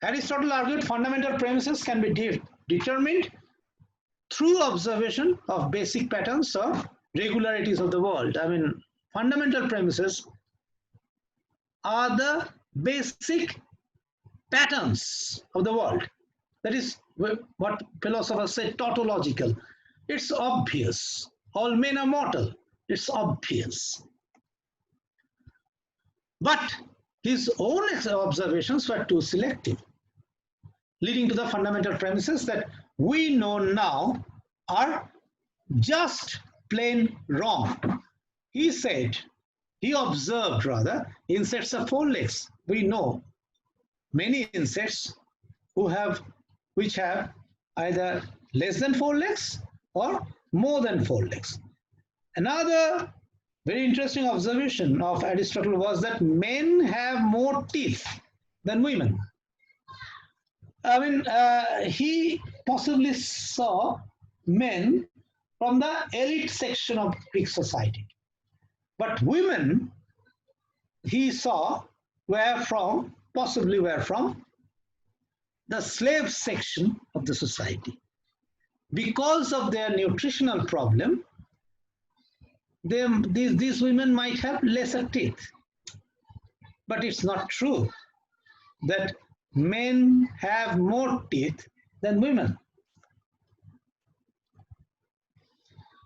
Aristotle argued fundamental premises can be determined through observation of basic patterns or regularities of the world. I mean, fundamental premises are the basic patterns of the world. That is what philosophers say tautological. It's obvious. All men are mortal. It's obvious. But his own observations were too selective, leading to the fundamental premises that we know now are just plain wrong. He observed rather, insects have 4 legs. We know many insects which have either less than 4 legs or more than 4 legs. Another very interesting observation of Aristotle was that men have more teeth than women. I mean, he possibly saw men from the elite section of Greek society. But women, he saw, possibly were from the slave section of the society. Because of their nutritional problem, these women might have lesser teeth. But it's not true that men have more teeth than women.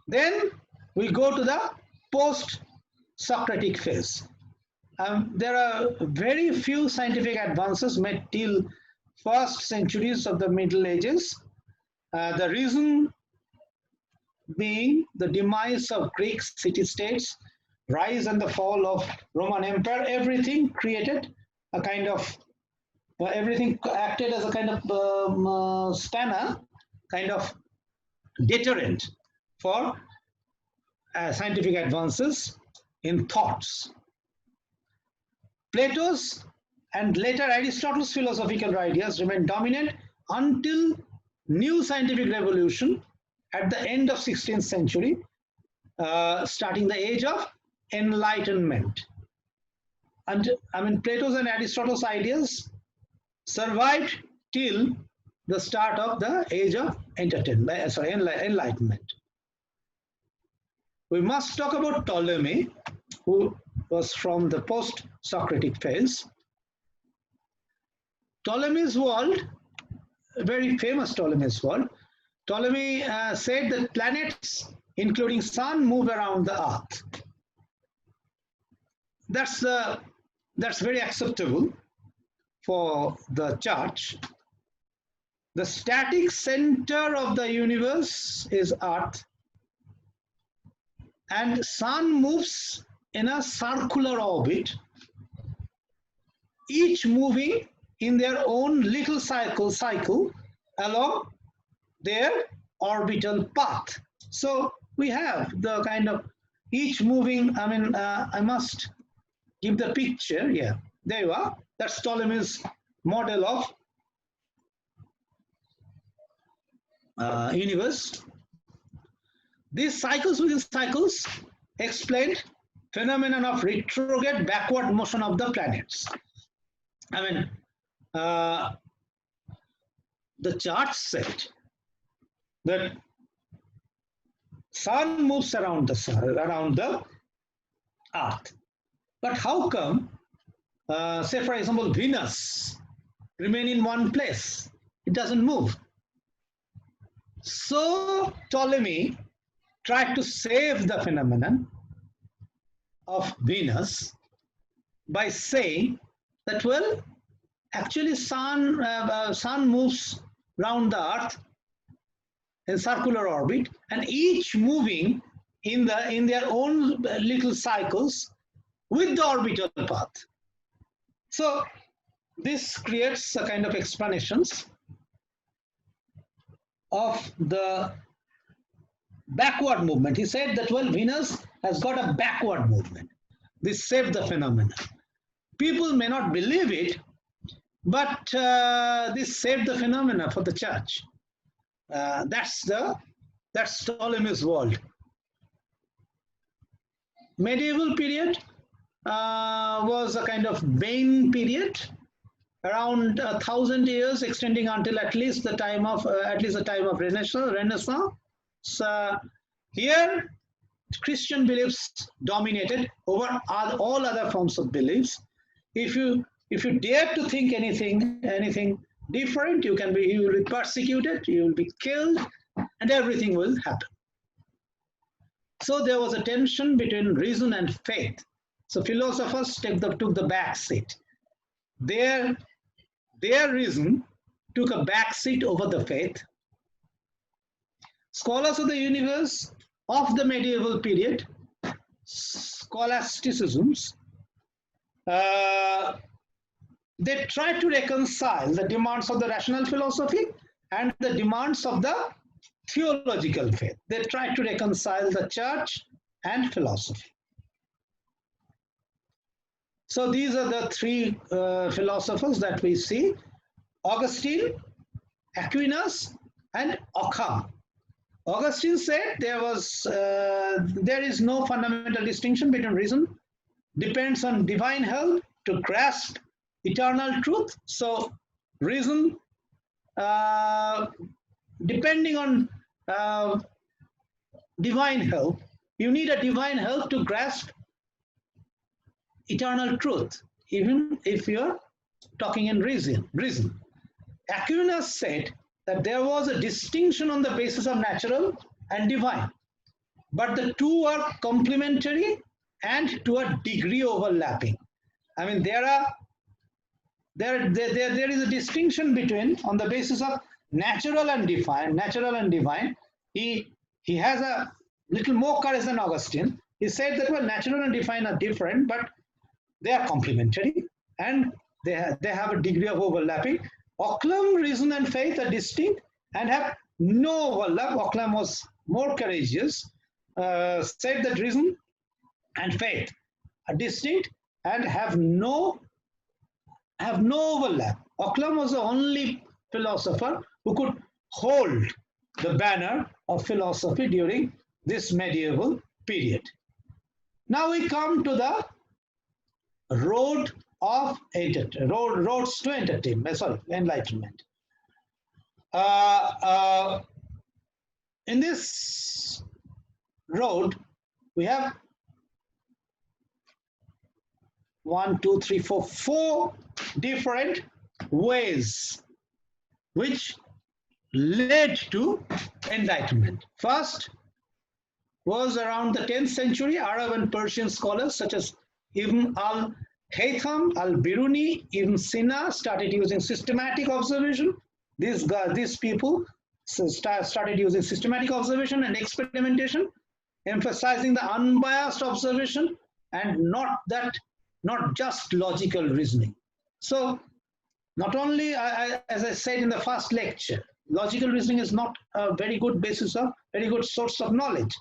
Then we go to the post-Socratic phase. There are very few scientific advances made till first centuries of the Middle Ages. The reason being the demise of Greek city-states, rise and the fall of Roman Empire. Everything created a kind of, everything acted as a kind of spanner, kind of deterrent for scientific advances in thoughts. Plato's and later Aristotle's philosophical ideas remained dominant until new scientific revolution at the end of 16th century, starting the age of Enlightenment. And I mean, Plato's and Aristotle's ideas survived till the start of the age of Enlightenment. We must talk about Ptolemy, who was from the post-Socratic phase. Ptolemy's world, a very famous Ptolemy's world, Ptolemy said that planets, including sun, move around the earth. That's very acceptable for the church. The static center of the universe is earth, and sun moves in a circular orbit, each moving in their own little cycle along their orbital path. So we have the kind of each moving, I mean, I must give the picture. Yeah, there you are. That's Ptolemy's model of universe. These cycles within cycles explained phenomenon of retrograde backward motion of the planets. I mean, the chart said that sun moves around the earth. But how come, say for example, Venus remain in one place? It doesn't move. So Ptolemy tried to save the phenomenon of Venus by saying that, well, actually sun moves around the earth in circular orbit, and each moving in their own little cycles with the orbital path. So this creates a kind of explanations of the backward movement. He said that, well, Venus has got a backward movement. This saved the phenomena. People may not believe it, but this saved the phenomena for the church. That's Ptolemy's world. Medieval period was a kind of vain period, around 1,000 years, extending until at least the time of Renaissance. So here, Christian beliefs dominated over all other forms of beliefs. If you dare to think anything different, you will be persecuted, you will be killed, and everything will happen. So there was a tension between reason and faith. So philosophers took the back seat. Their reason took a back seat over the faith. Scholars of the universe of the medieval period, scholasticisms, they tried to reconcile the demands of the rational philosophy and the demands of the theological faith. They tried to reconcile the church and philosophy. So these are the three philosophers that we see: Augustine, Aquinas, and Occam. Augustine said there is no fundamental distinction between reason, depends on divine help to grasp eternal truth. So reason, depending on divine help, you need a divine help to grasp eternal truth, even if you're talking in reason. Aquinas said that there was a distinction on the basis of natural and divine, but the two are complementary and to a degree overlapping. I mean, there is a distinction between, on the basis of natural and divine. He has a little more courage than Augustine. He said that, well, natural and divine are different, but they are complementary and they have a degree of overlapping. Occam, reason and faith are distinct and have no overlap. Occam was more courageous, said that reason and faith are distinct and have no overlap. Occam was the only philosopher who could hold the banner of philosophy during this medieval period. Now we come to the roads to enlightenment. In this road, we have 4 different ways which led to enlightenment. First was around the 10th century. Arab and Persian scholars such as Ibn al-Haytham, al-Biruni, Ibn Sina started using systematic observation. These people started using systematic observation and experimentation, emphasizing the unbiased observation and not just logical reasoning. So not only, as I said in the first lecture, logical reasoning is not a very good source of knowledge.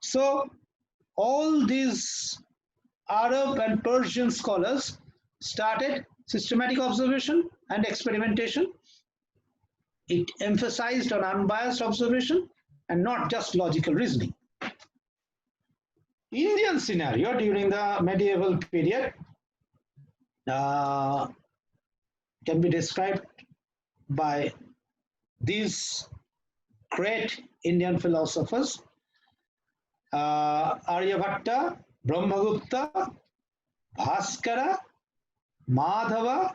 So all these Arab and Persian scholars started systematic observation and experimentation. It emphasized on unbiased observation and not just logical reasoning. Indian scenario during the medieval period can be described by these great Indian philosophers: Aryabhatta, Brahmagupta, Bhaskara, Madhava,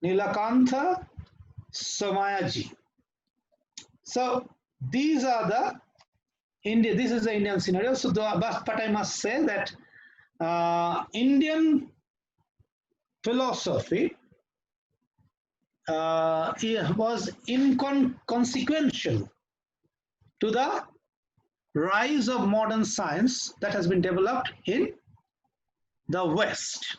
Nilakantha, Samayaji. So these are this is the Indian scenario. So but I must say that Indian philosophy was inconsequential to the rise of modern science that has been developed in the West.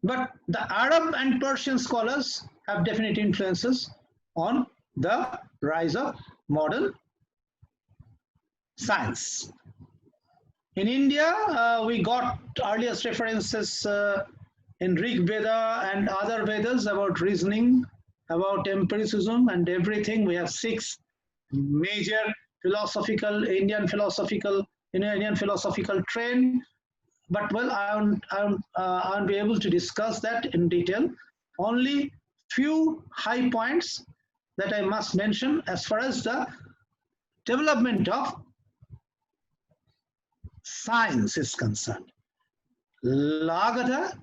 But the Arab and Persian scholars have definite influences on the rise of modern science. In India, we got earliest references in Rig Veda and other Vedas about reasoning, about empiricism and everything. We have 6 major Indian philosophical trend. But well, I won't be able to discuss that in detail. Only few high points that I must mention as far as the development of science is concerned. Lagada,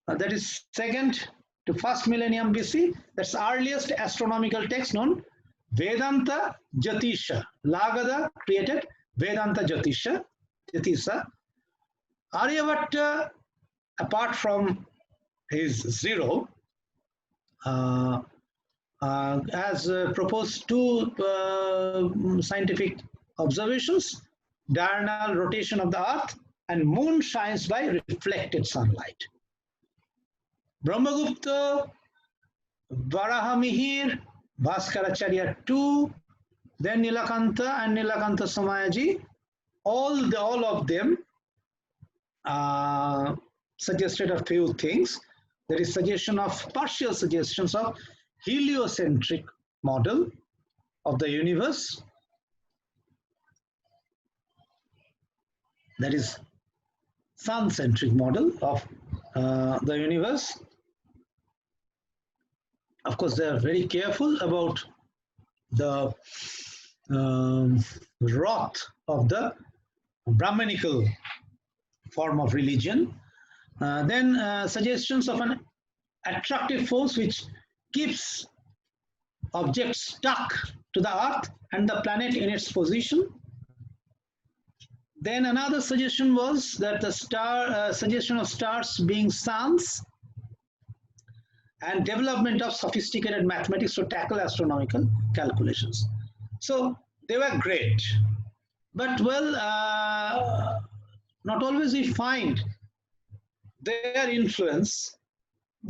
that is 2nd to 1st millennium BC, that's earliest astronomical text known, Vedanta Jyotisha. Lagada created Vedanta Jyotisha. Aryabhatta, apart from his zero, has proposed 2 scientific observations: diurnal rotation of the earth and moon shines by reflected sunlight. Brahmagupta, Varahamihir, Bhaskaracharya 2, then Nilakanta and Nilakanta Samayaji, all of them suggested a few things. There is partial suggestions of heliocentric model of the universe. That is sun-centric model of the universe. Of course, they are very careful about the wrath of the Brahmanical form of religion. Then suggestions of an attractive force which keeps objects stuck to the earth and the planet in its position. Then another suggestion was that the suggestion of stars being suns and development of sophisticated mathematics to tackle astronomical calculations. So they were great, but well, not always we find their influence,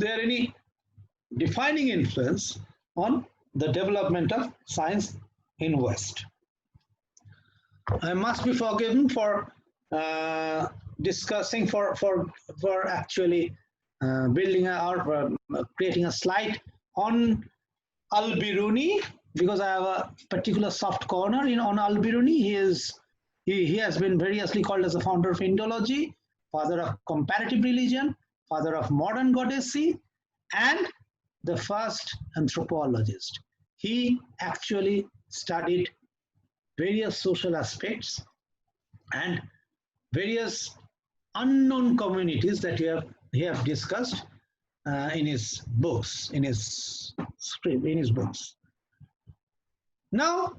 any defining influence on the development of science in West. I must be forgiven for discussing, for actually building or creating a slide on Al-Biruni, because I have a particular soft corner on Al-Biruni. He has been variously called as the founder of Indology, father of comparative religion, father of modern goddessy, and the first anthropologist. He actually studied various social aspects and various unknown communities that he have discussed in his books, Now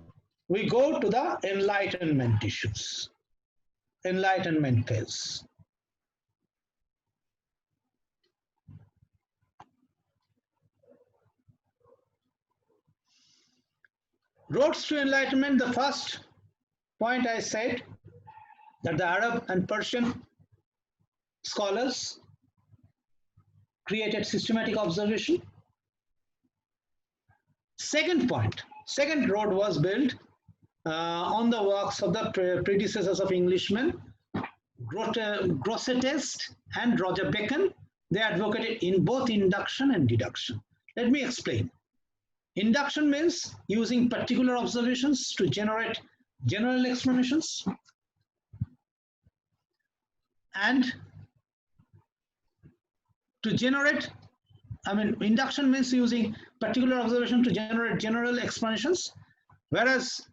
we go to the Enlightenment issues, Enlightenment phase. Roads to Enlightenment, the first point I said that the Arab and Persian scholars created systematic observation. Second point, second road was built on the works of the predecessors of Englishmen, Grosseteste and Roger Bacon. They advocated in both induction and deduction. Let me explain. Induction means using particular observations to generate general explanations, and induction means using particular observation to generate general explanations, whereas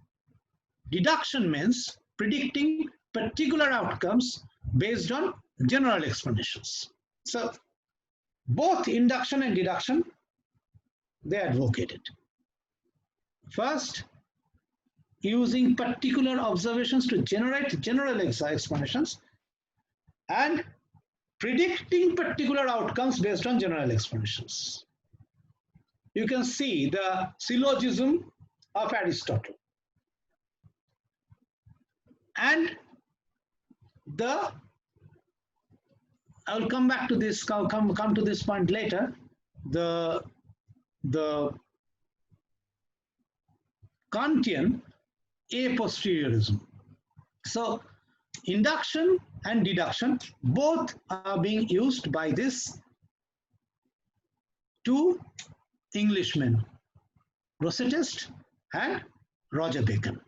deduction means predicting particular outcomes based on general explanations. So both induction and deduction, they advocated. First, using particular observations to generate general explanations, and predicting particular outcomes based on general explanations. You can see the syllogism of Aristotle. And I will come back to this, come to this point later. The Kantian a posteriorism. So induction and deduction both are being used by these two Englishmen, Grosseteste and Roger Bacon.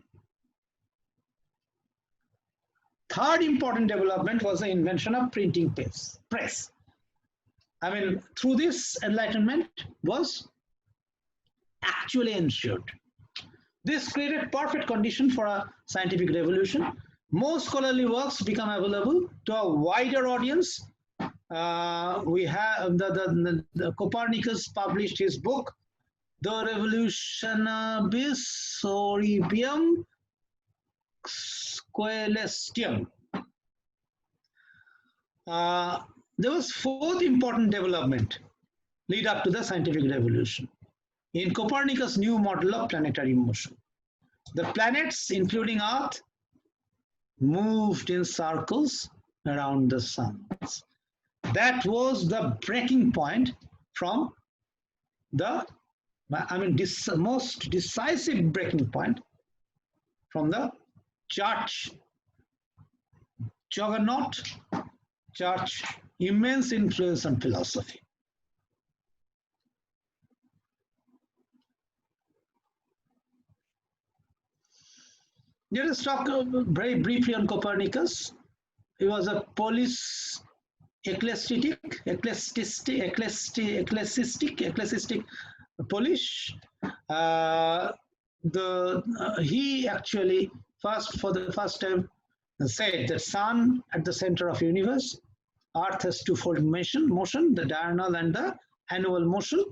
Third important development was the invention of printing press. I mean, through this, enlightenment was actually ensured. This created perfect condition for a scientific revolution. More scholarly works become available to a wider audience. We have the Copernicus published his book, De Revolutionibus Orbium Coelestium. There was fourth important development lead up to the scientific revolution. In Copernicus' new model of planetary motion, the planets, including Earth, moved in circles around the suns. That was the breaking point from the, most decisive breaking point from the church juggernaut, church immense influence on philosophy. Let us talk very briefly on Copernicus. He was a Polish ecclesiastic Polish. He actually for the first time said that sun at the center of universe, Earth has twofold motion, the diurnal and the annual motion,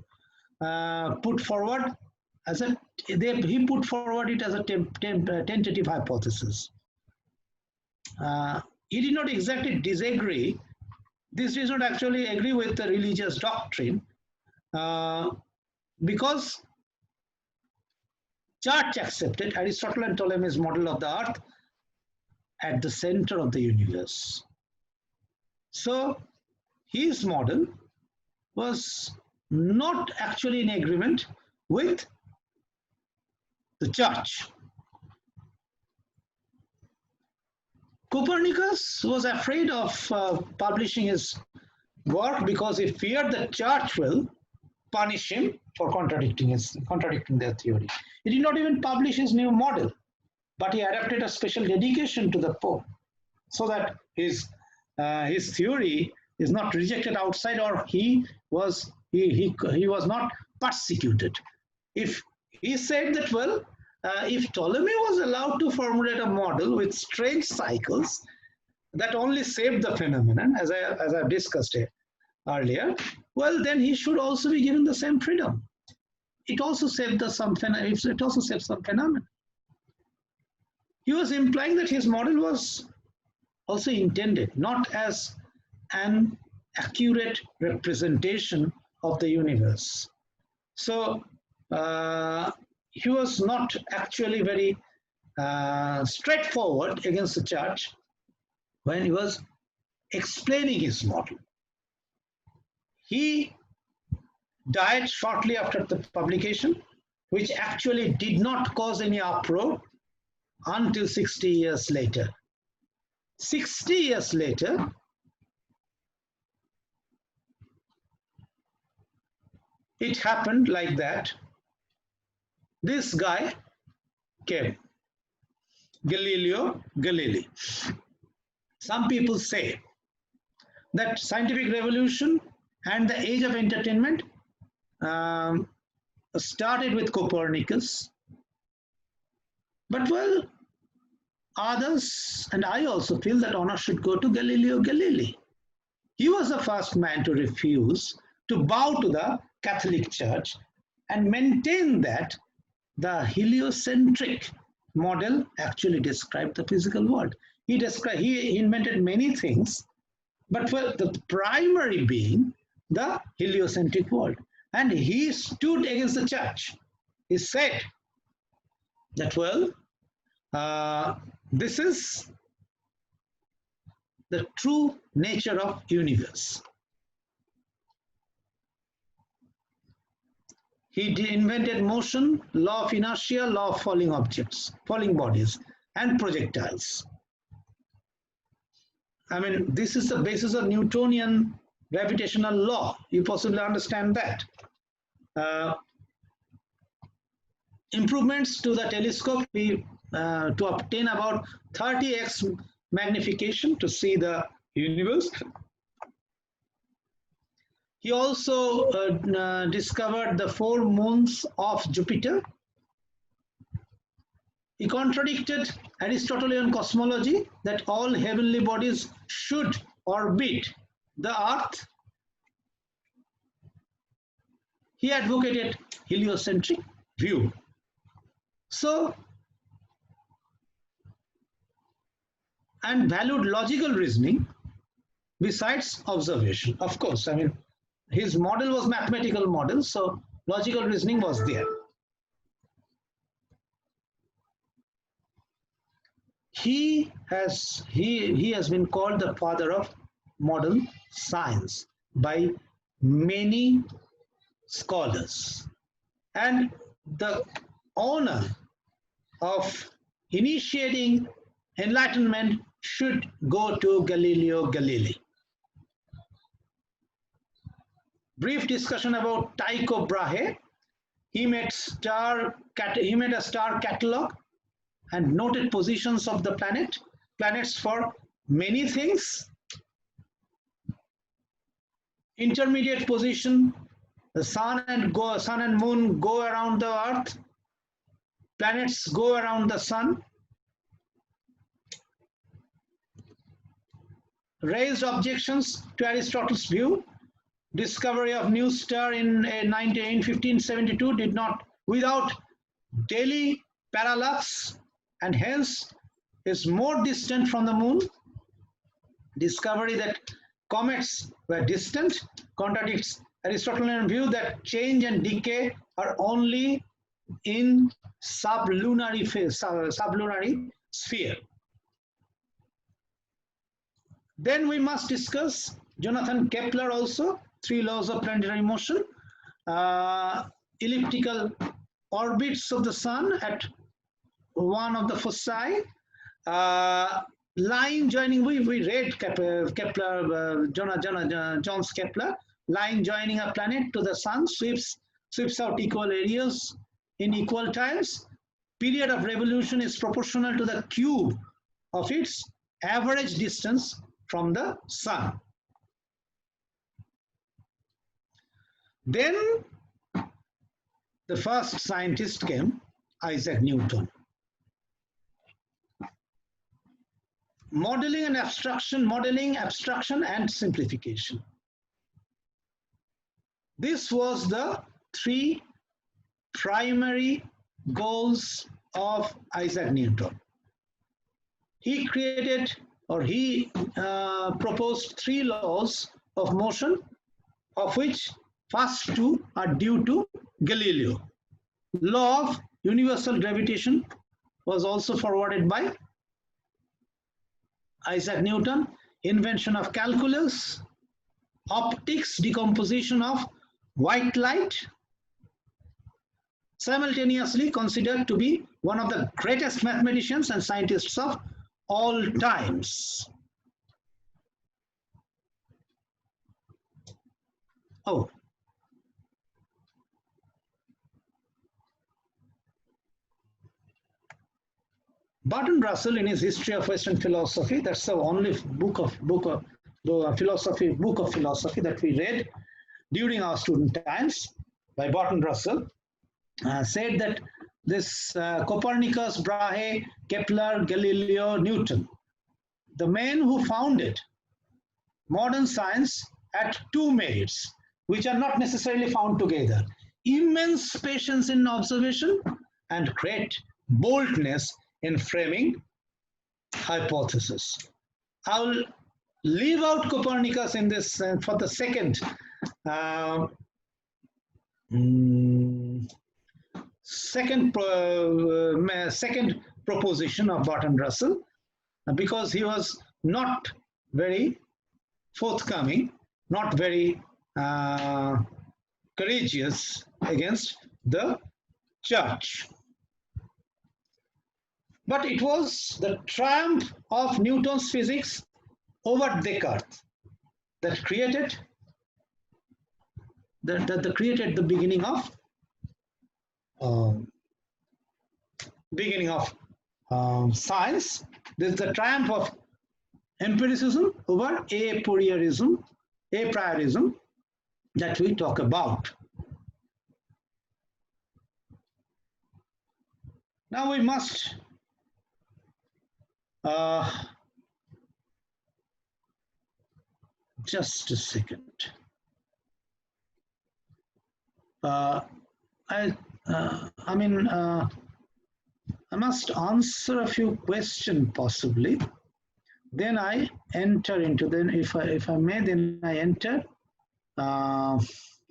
put forward as he put forward it as a tentative hypothesis. He did not exactly disagree. This does not actually agree with the religious doctrine, because church accepted Aristotle and Ptolemy's model of the earth at the center of the universe. So his model was not actually in agreement with the church. Copernicus was afraid of publishing his work because he feared the church will punish him for contradicting their theory. He did not even publish his new model, but he adapted a special dedication to the Pope so that his theory is not rejected outside, or he was not persecuted. If he said that, well, if Ptolemy was allowed to formulate a model with strange cycles that only saved the phenomenon, as I've discussed earlier, well, then he should also be given the same freedom. It also saved some phenomenon. He was implying that his model was also intended not as an accurate representation of the universe. So he was not actually very straightforward against the church when he was explaining his model. He died shortly after the publication, which actually did not cause any uproar until 60 years later. 60 years later, it happened like that. This guy came, Galileo Galilei. Some people say that scientific revolution and the age of entertainment started with Copernicus. But well, others, and I also feel that honor should go to Galileo Galilei. He was the first man to refuse to bow to the Catholic Church and maintain that the heliocentric model actually described the physical world. He invented many things, but well, the primary being the heliocentric world. And he stood against the church. He said that, well, This is the true nature of universe. He invented motion, law of inertia, law of falling objects, falling bodies, and projectiles. I mean, this is the basis of Newtonian gravitational law. You possibly understand that. Improvements to the telescope to obtain about 30x magnification to see the universe. He also discovered the 4 moons of Jupiter. He contradicted Aristotelian cosmology that all heavenly bodies should orbit the earth. He advocated heliocentric view. So, and valued logical reasoning besides observation. Of course, I mean, his model was mathematical model, so logical reasoning was there. He has been called the father of modern science by many scholars, and the honor of initiating Enlightenment should go to Galileo Galilei. Brief discussion about Tycho Brahe. He made a star catalog and noted positions of the planets for many things. Intermediate position, the sun and moon go around the earth, planets go around the sun. Raised objections to Aristotle's view. Discovery of new star in 1572 did not without daily parallax, and hence is more distant from the moon. Discovery that comets were distant contradicts Aristotelian view that change and decay are only in sublunary sphere. Then we must discuss Jonathan Kepler also, 3 laws of planetary motion, elliptical orbits of the sun at one of the foci, line joining, we read Kepler, Johannes Kepler, line joining a planet to the sun sweeps out equal areas in equal times. Period of revolution is proportional to the cube of its average distance from the sun. Then the first scientist came, Isaac Newton. Modeling, abstraction and simplification. This was the 3 primary goals of Isaac Newton. He created, or he proposed 3 laws of motion, of which first 2 are due to Galileo. Law of universal gravitation was also forwarded by Isaac Newton. Invention of calculus, optics, decomposition of white light, simultaneously considered to be one of the greatest mathematicians and scientists of all times. Oh. Bertrand Russell, in his History of Western Philosophy, that's the only book of philosophy that we read during our student times by Bertrand Russell, said that this Copernicus, Brahe, Kepler, Galileo, Newton, the men who founded modern science, had 2 merits, which are not necessarily found together: immense patience in observation and great boldness in framing hypothesis. I will leave out Copernicus in this for the second proposition of Bertrand Russell, because he was not very forthcoming, not very courageous against the church. But it was the triumph of Newton's physics over Descartes that created the beginning of science. This is the triumph of empiricism over a priorism that we talk about. Now we must just a second. I must answer a few questions possibly. Then I enter into, then if I may, then I enter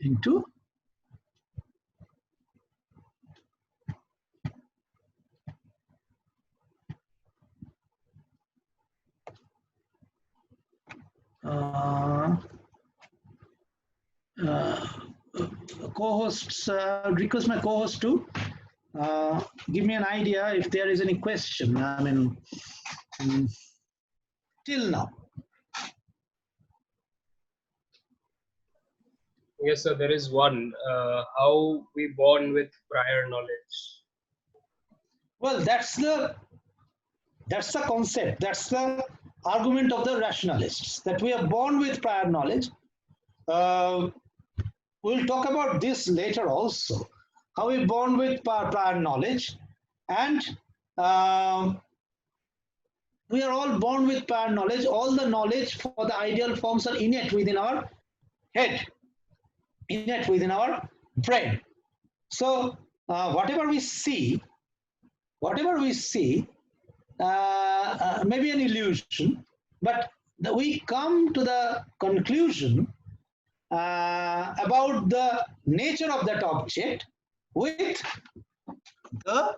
into co-hosts, request my co-host to give me an idea if there is any question. I mean, till now. Yes, sir, there is one. How we born with prior knowledge? Well, that's the concept. That's the argument of the rationalists, that we are born with prior knowledge. We'll talk about this later also. How we born with prior knowledge, and we are all born with prior knowledge. All the knowledge for the ideal forms are innate within our head, innate within our brain. So whatever we see may be an illusion, but we come to the conclusion about the nature of that object with the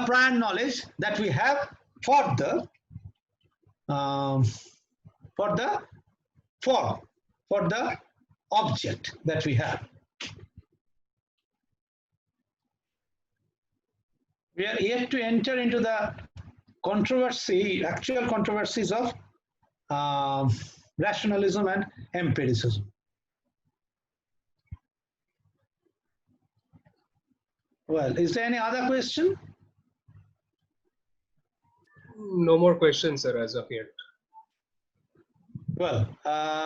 prior knowledge that we have for the form, for the object that we have. We are yet to enter into the actual controversies of rationalism and empiricism. Well, is there any other question? No more questions, sir, as of yet. Well,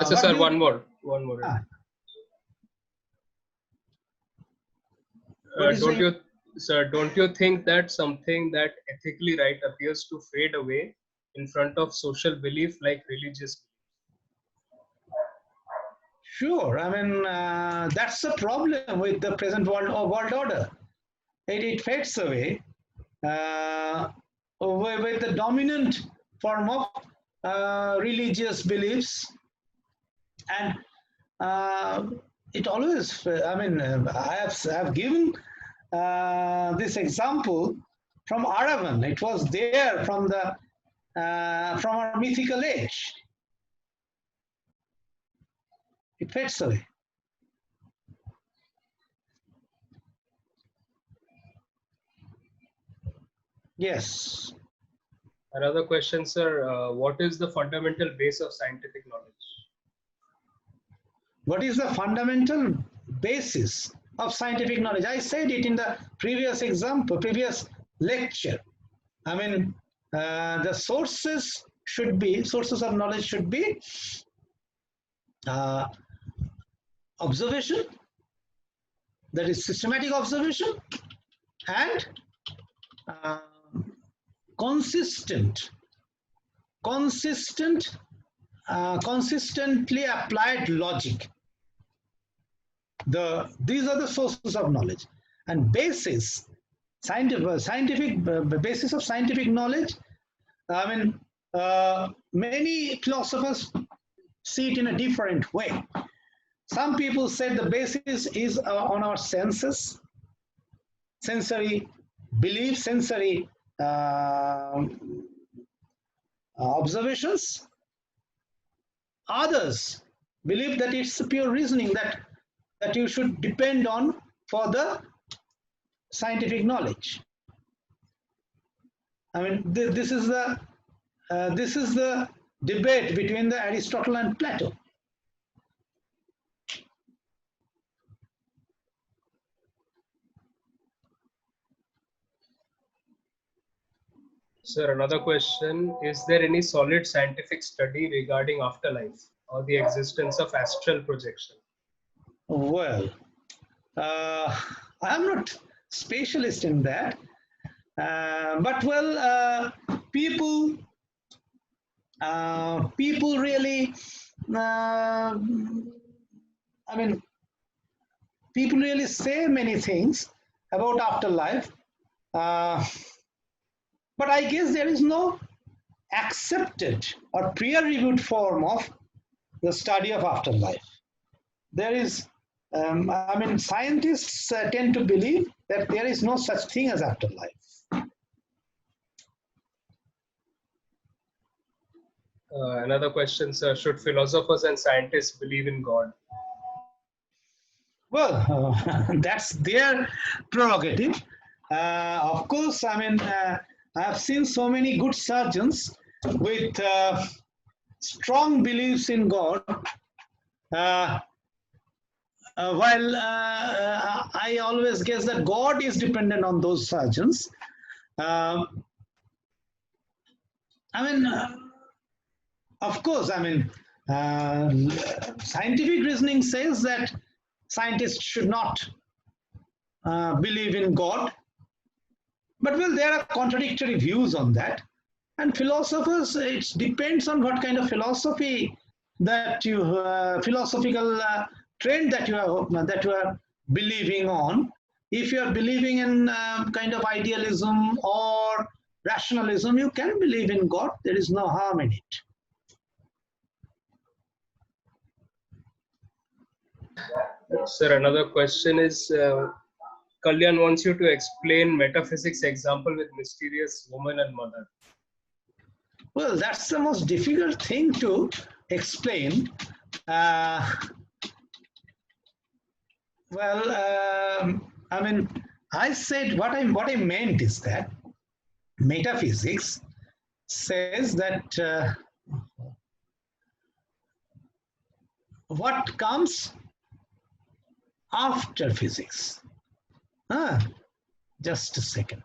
sir, one more. Don't you think that something that ethically right appears to fade away in front of social belief like religious belief? Sure. I mean, that's the problem with the present world order. It fades away with the dominant form of religious beliefs, and it always, I mean, I have given this example from ARAVAN. It was there from our mythical age. It fades away. Yes. Another question, sir. What is the fundamental base of scientific knowledge? What is the fundamental basis of scientific knowledge? I said it in the previous lecture. I mean, the sources of knowledge should be observation, that is systematic observation, and consistently applied logic. These are the sources of knowledge, and scientific basis of scientific knowledge. I mean, many philosophers see it in a different way. Some people said the basis is on our senses. sensory belief, sensory observations. Others believe that it's pure reasoning that you should depend on for the scientific knowledge. I mean, this is the debate between the Aristotle and Plato. Sir, another question. Is there any solid scientific study regarding afterlife or the existence of astral projection? Well, I'm not specialist in that, but well, people really, I mean, people really say many things about afterlife, but I guess there is no accepted or peer-reviewed form of the study of afterlife. There is, I mean, scientists tend to believe that there is no such thing as afterlife. Another question, sir. Should philosophers and scientists believe in God? Well, that's their prerogative. Of course, I mean, I have seen so many good surgeons with strong beliefs in God. While I always guess that God is dependent on those surgeons. I mean, of course, I mean, scientific reasoning says that scientists should not believe in God. But well, there are contradictory views on that. And philosophers, it depends on what kind of philosophy that you, philosophical trend that you are believing on. If you are believing in kind of idealism or rationalism, you can believe in God. There is no harm in it. Sir, another question is, Kalyan wants you to explain metaphysics example with mysterious woman and mother. Well, that's the most difficult thing to explain. I mean, I said what I meant is that metaphysics says that what comes after physics. Just a second.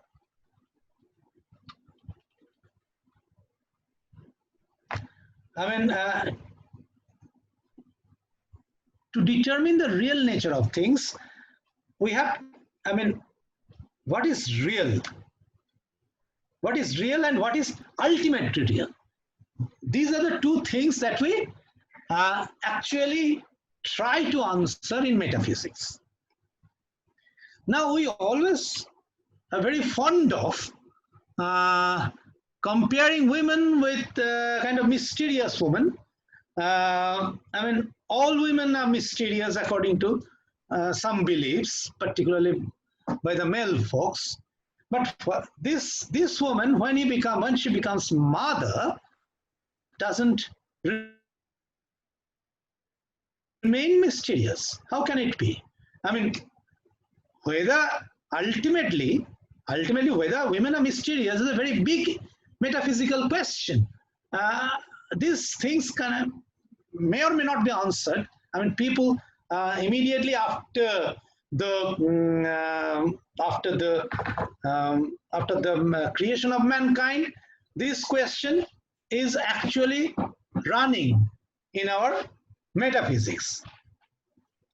I mean, to determine the real nature of things, we have, I mean, what is real? What is real and what is ultimately real? These are the two things that we actually try to answer in metaphysics. Now, we always are very fond of comparing women with kind of mysterious women. I mean, all women are mysterious according to some beliefs, particularly by the male folks. But for this woman, when she becomes mother, doesn't remain mysterious. How can it be? I mean, whether ultimately whether women are mysterious is a very big metaphysical question. These things may or may not be answered. I mean, people immediately after the creation of mankind, this question is actually running in our metaphysics.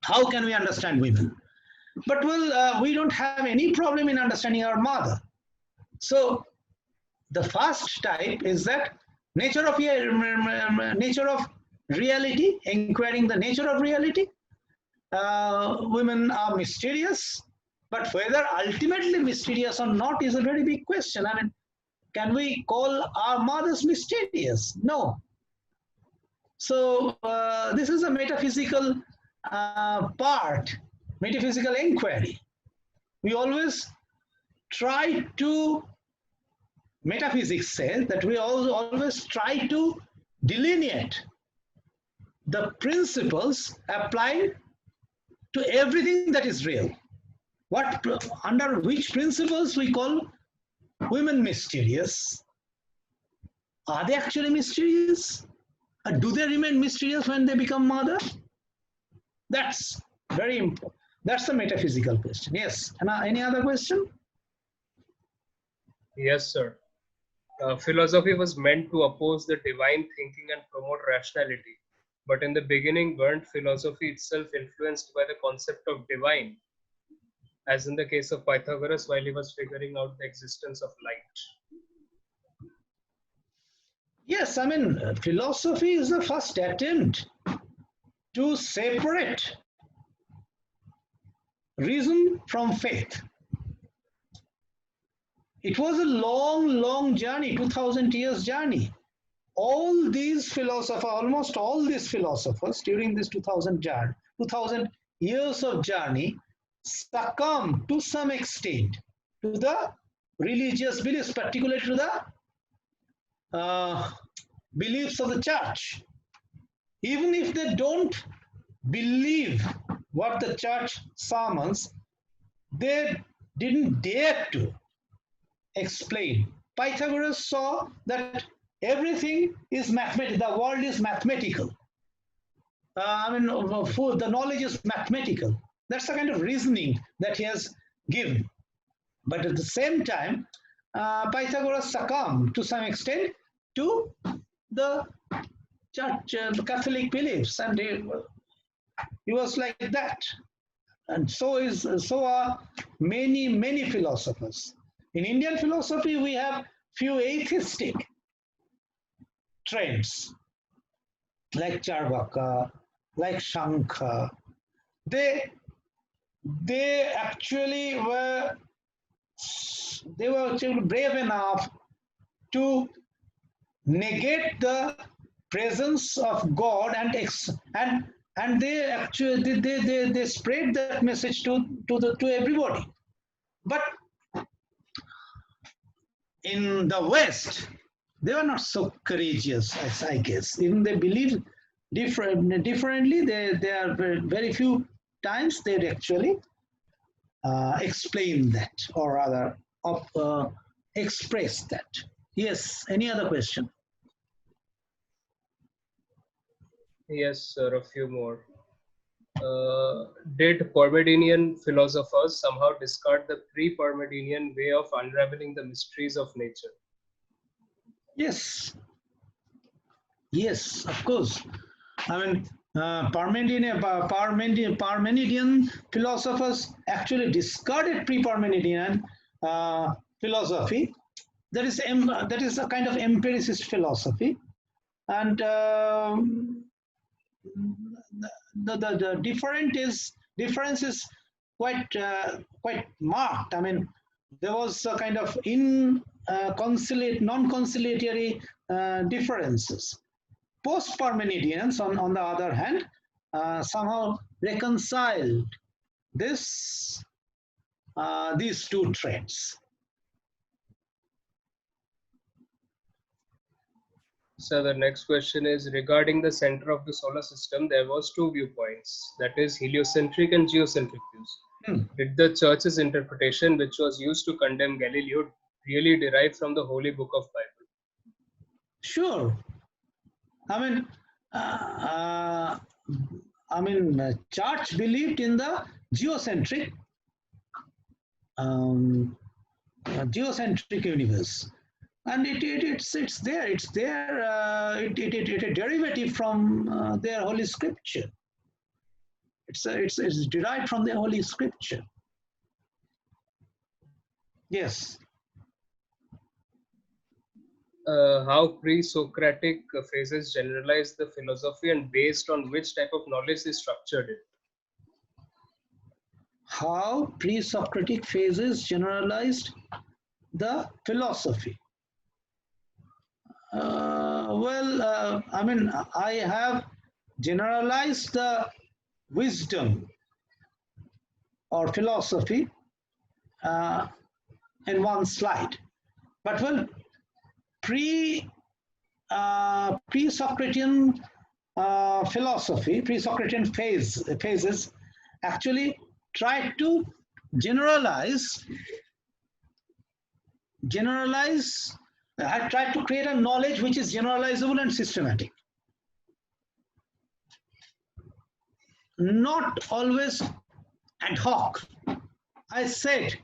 How can we understand women? But well, we don't have any problem in understanding our mother. So the first type is that nature of reality, inquiring the nature of reality. Women are mysterious, but whether ultimately mysterious or not is a very big question. I mean, can we call our mothers mysterious? No. So this is a metaphysical part, metaphysical inquiry. We always try to, metaphysics says that we always try to delineate the principles applied to everything that is real. What, under which principles we call women mysterious? Are they actually mysterious? Or do they remain mysterious when they become mother? That's very important. That's the metaphysical question. Yes. Any other question? Yes, sir. Philosophy was meant to oppose the divine thinking and promote rationality. But in the beginning, weren't philosophy itself influenced by the concept of divine, as in the case of Pythagoras while he was figuring out the existence of light? Yes, I mean, philosophy is the first attempt to separate reason from faith. It was a long journey, 2000 years journey. All these philosophers, almost all these philosophers during this 2000 years of journey succumbed to some extent to the religious beliefs, particularly to the beliefs of the church. Even if they don't believe what the church sermons, they didn't dare to explain. Pythagoras saw that everything is mathematical, the world is mathematical. The knowledge is mathematical. That's the kind of reasoning that he has given. But at the same time, Pythagoras succumbed to some extent to the church, Catholic beliefs, and he was like that. And so are many philosophers. In Indian philosophy, we have few atheistic trends like Charvaka, like Shankha. They actually were brave enough to negate the presence of God, and they actually they spread that message to everybody. But in the West, they were not so courageous, as I guess. Even they believe differently. There are very few times they actually explain that, or rather express that. Yes. Any other question? Yes, sir. A few more. Did Parmenidean philosophers somehow discard the pre-Parmenidean way of unraveling the mysteries of nature? Yes. Yes, of course. I mean, Parmenidean philosophers actually discarded pre-Parmenidean philosophy. That is a kind of empiricist philosophy, and the difference is quite marked. I mean, there was a kind of non-conciliatory differences. Post-Parmenideans, on the other hand, somehow reconciled these two traits. So the next question is regarding the center of the solar system. There was two viewpoints, that is heliocentric and geocentric views. Did the church's interpretation, which was used to condemn Galileo, really derive from the Holy Book of Bible? Sure. Church believed in the geocentric universe, and it's there. It's a derivative from their Holy Scripture. It's derived from the Holy Scripture. Yes. How pre-Socratic phases generalize the philosophy, and based on which type of knowledge they structured it? How pre-Socratic phases generalized the philosophy? I have generalized the wisdom or philosophy in one slide. But well, pre-Socratian philosophy, pre-Socratian phases actually tried to generalize, I tried to create a knowledge which is generalizable and systematic. Not always ad hoc. I said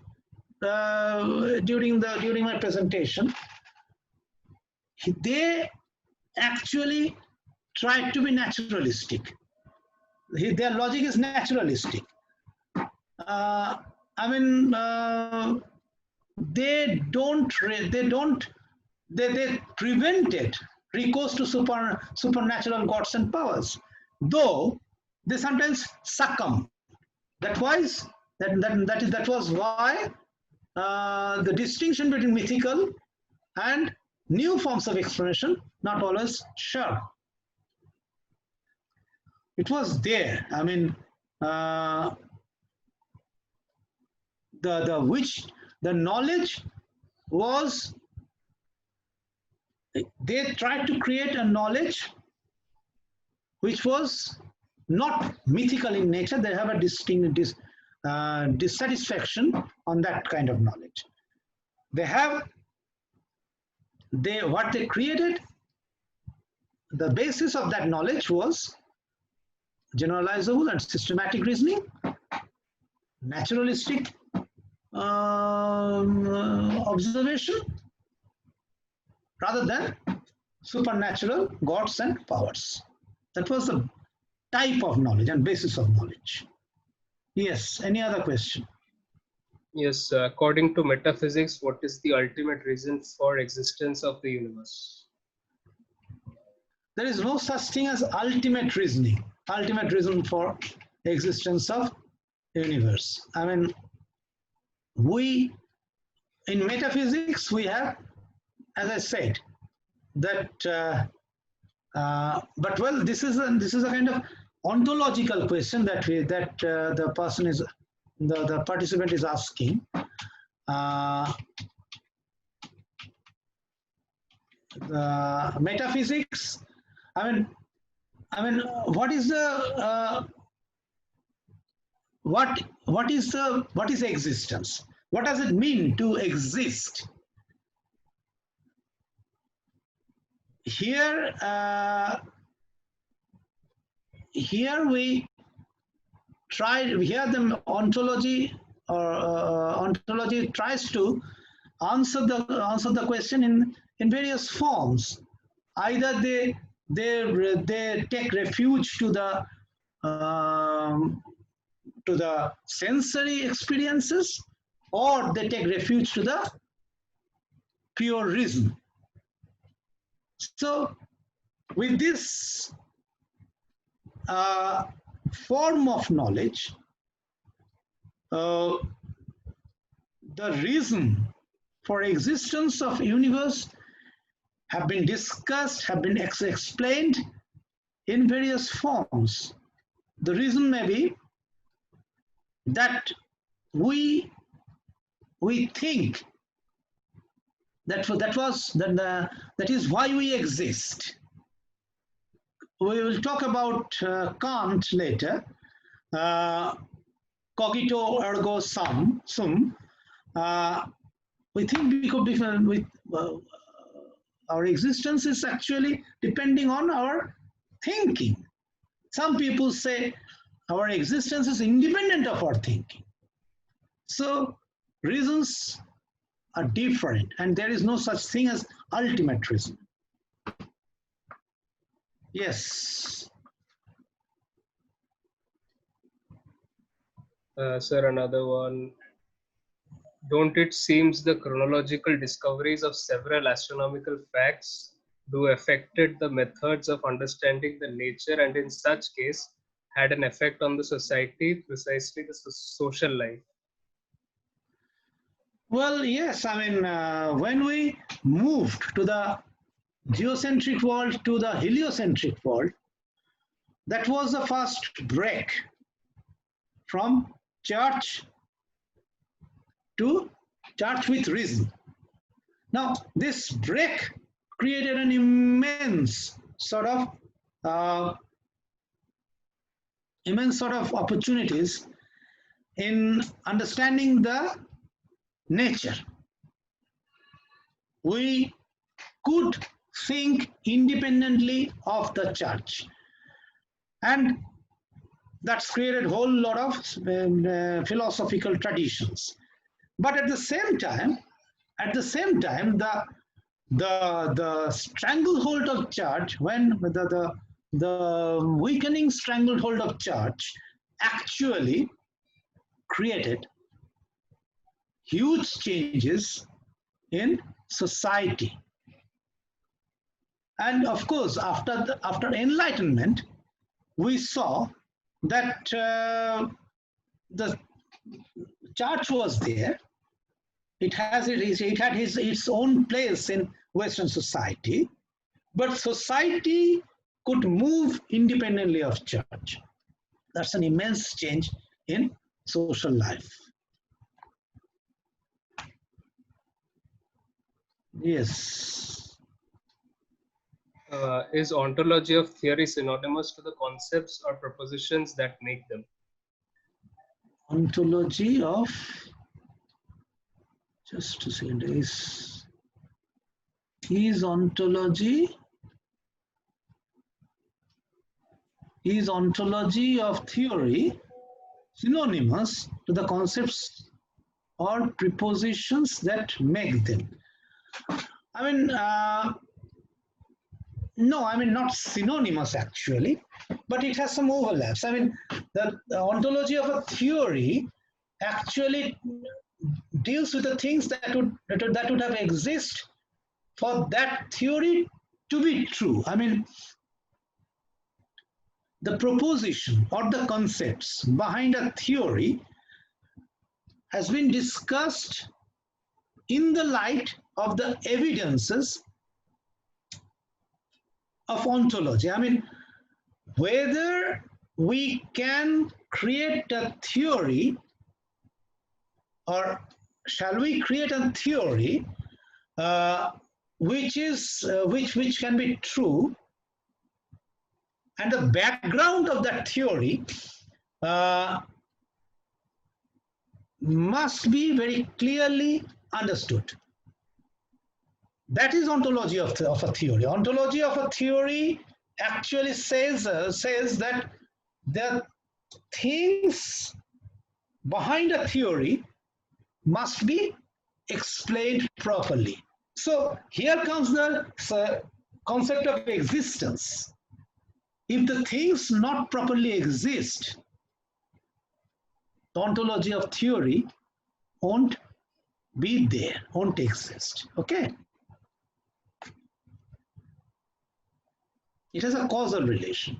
during my presentation, they actually tried to be naturalistic. Their logic is naturalistic. They prevented recourse to supernatural gods and powers, though they sometimes succumb. That was why the distinction between mythical and new forms of explanation not always sure. It was there. I mean, the knowledge was, they tried to create a knowledge which was not mythical in nature. They have a distinct dissatisfaction on that kind of knowledge. What they created, the basis of that knowledge was generalizable and systematic reasoning, naturalistic observation, rather than supernatural gods and powers. That was the type of knowledge and basis of knowledge. Yes, any other question? Yes, according to metaphysics, what is the ultimate reason for existence of the universe? There is no such thing as ultimate reasoning, ultimate reason for existence of universe. I mean, in metaphysics, we have, as I said, that, but well, this is a kind of ontological question that the participant is asking. The metaphysics, I mean, what is the what is existence? What does it mean to exist? Here we try. Here the ontology tries to answer the question in various forms. Either they take refuge to the sensory experiences, or they take refuge to the pure reason. So with this form of knowledge, the reason for existence of universe have been discussed, have been explained in various forms. The reason may be that we think that is why we exist. We will talk about Kant later. Cogito ergo sum. We think we could be our existence is actually depending on our thinking. Some people say our existence is independent of our thinking. So reasons are different, and there is no such thing as ultimate reason. Yes. Sir, another one. Don't it seems the chronological discoveries of several astronomical facts do affected the methods of understanding the nature, and in such case had an effect on the society, precisely the social life? Well, yes. I mean, when we moved to the geocentric world to the heliocentric world, that was the first break from church to church with reason. Now, this break created an immense sort of opportunities in understanding the nature. We could think independently of the church, and that's created a whole lot of philosophical traditions. But at the same time, the stranglehold of church, when the weakening stranglehold of church actually created huge changes in society. And of course, after Enlightenment, we saw that the church was there. It had its own place in Western society, but society could move independently of church. That's an immense change in social life. Yes. Is ontology of theory synonymous to the concepts or propositions that make them? Ontology of, just a second, is ontology of theory synonymous to the concepts or prepositions that make them? I mean, no, I mean not synonymous actually, but it has some overlaps. I mean, the ontology of a theory actually deals with the things that would have exist for that theory to be true. I mean, the proposition or the concepts behind a theory has been discussed in the light of the evidences of ontology. I mean, whether we can create a theory, or shall we create a theory which can be true, and the background of that theory must be very clearly understood. That is ontology of a theory. Ontology of a theory actually says that the things behind a theory must be explained properly. So here comes the concept of existence. If the things not properly exist, the ontology of theory won't be there, won't exist. Okay? It has a causal relation.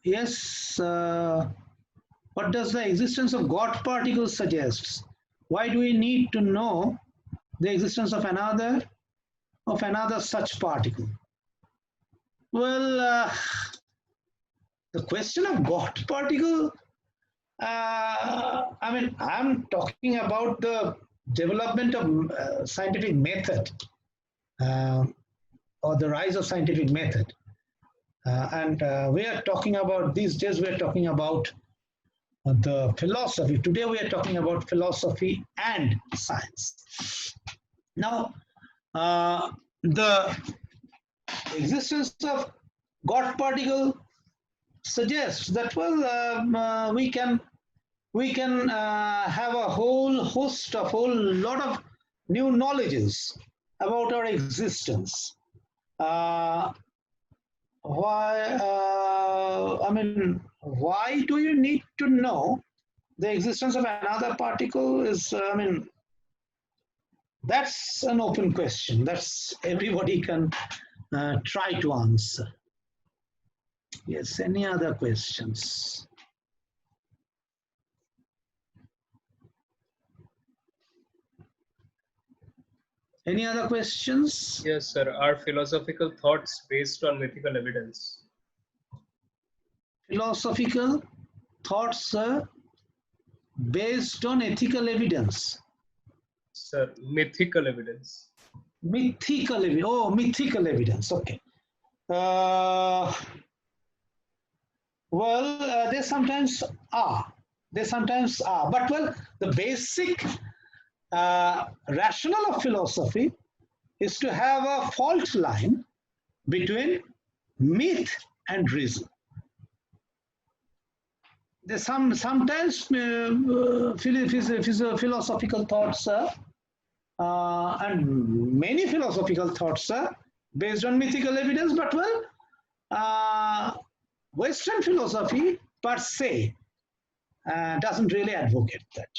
Yes, what does the existence of God particles suggest? Why do we need to know the existence of another such particle? Well, the question of God particle, I mean, I'm talking about the development of scientific method or the rise of scientific method. And we are talking about, these days, we're talking about the philosophy. Today, we are talking about philosophy and science. Now, the existence of God particle suggests that, well, we can have a whole lot of new knowledges about our existence. Why do you need to know the existence of another particle? Is, I mean, that's an open question. That's everybody can try to answer. Yes, any other questions? Any other questions? Yes, sir. Are philosophical thoughts based on mythical evidence? philosophical thoughts based on ethical evidence. Sir, mythical evidence. Mythical evidence. Oh, mythical evidence. Okay. They sometimes are. They sometimes are. But well, the basic rationale of philosophy is to have a fault line between myth and reason. There's sometimes philosophical thoughts and many philosophical thoughts are based on mythical evidence, but well, Western philosophy per se doesn't really advocate that.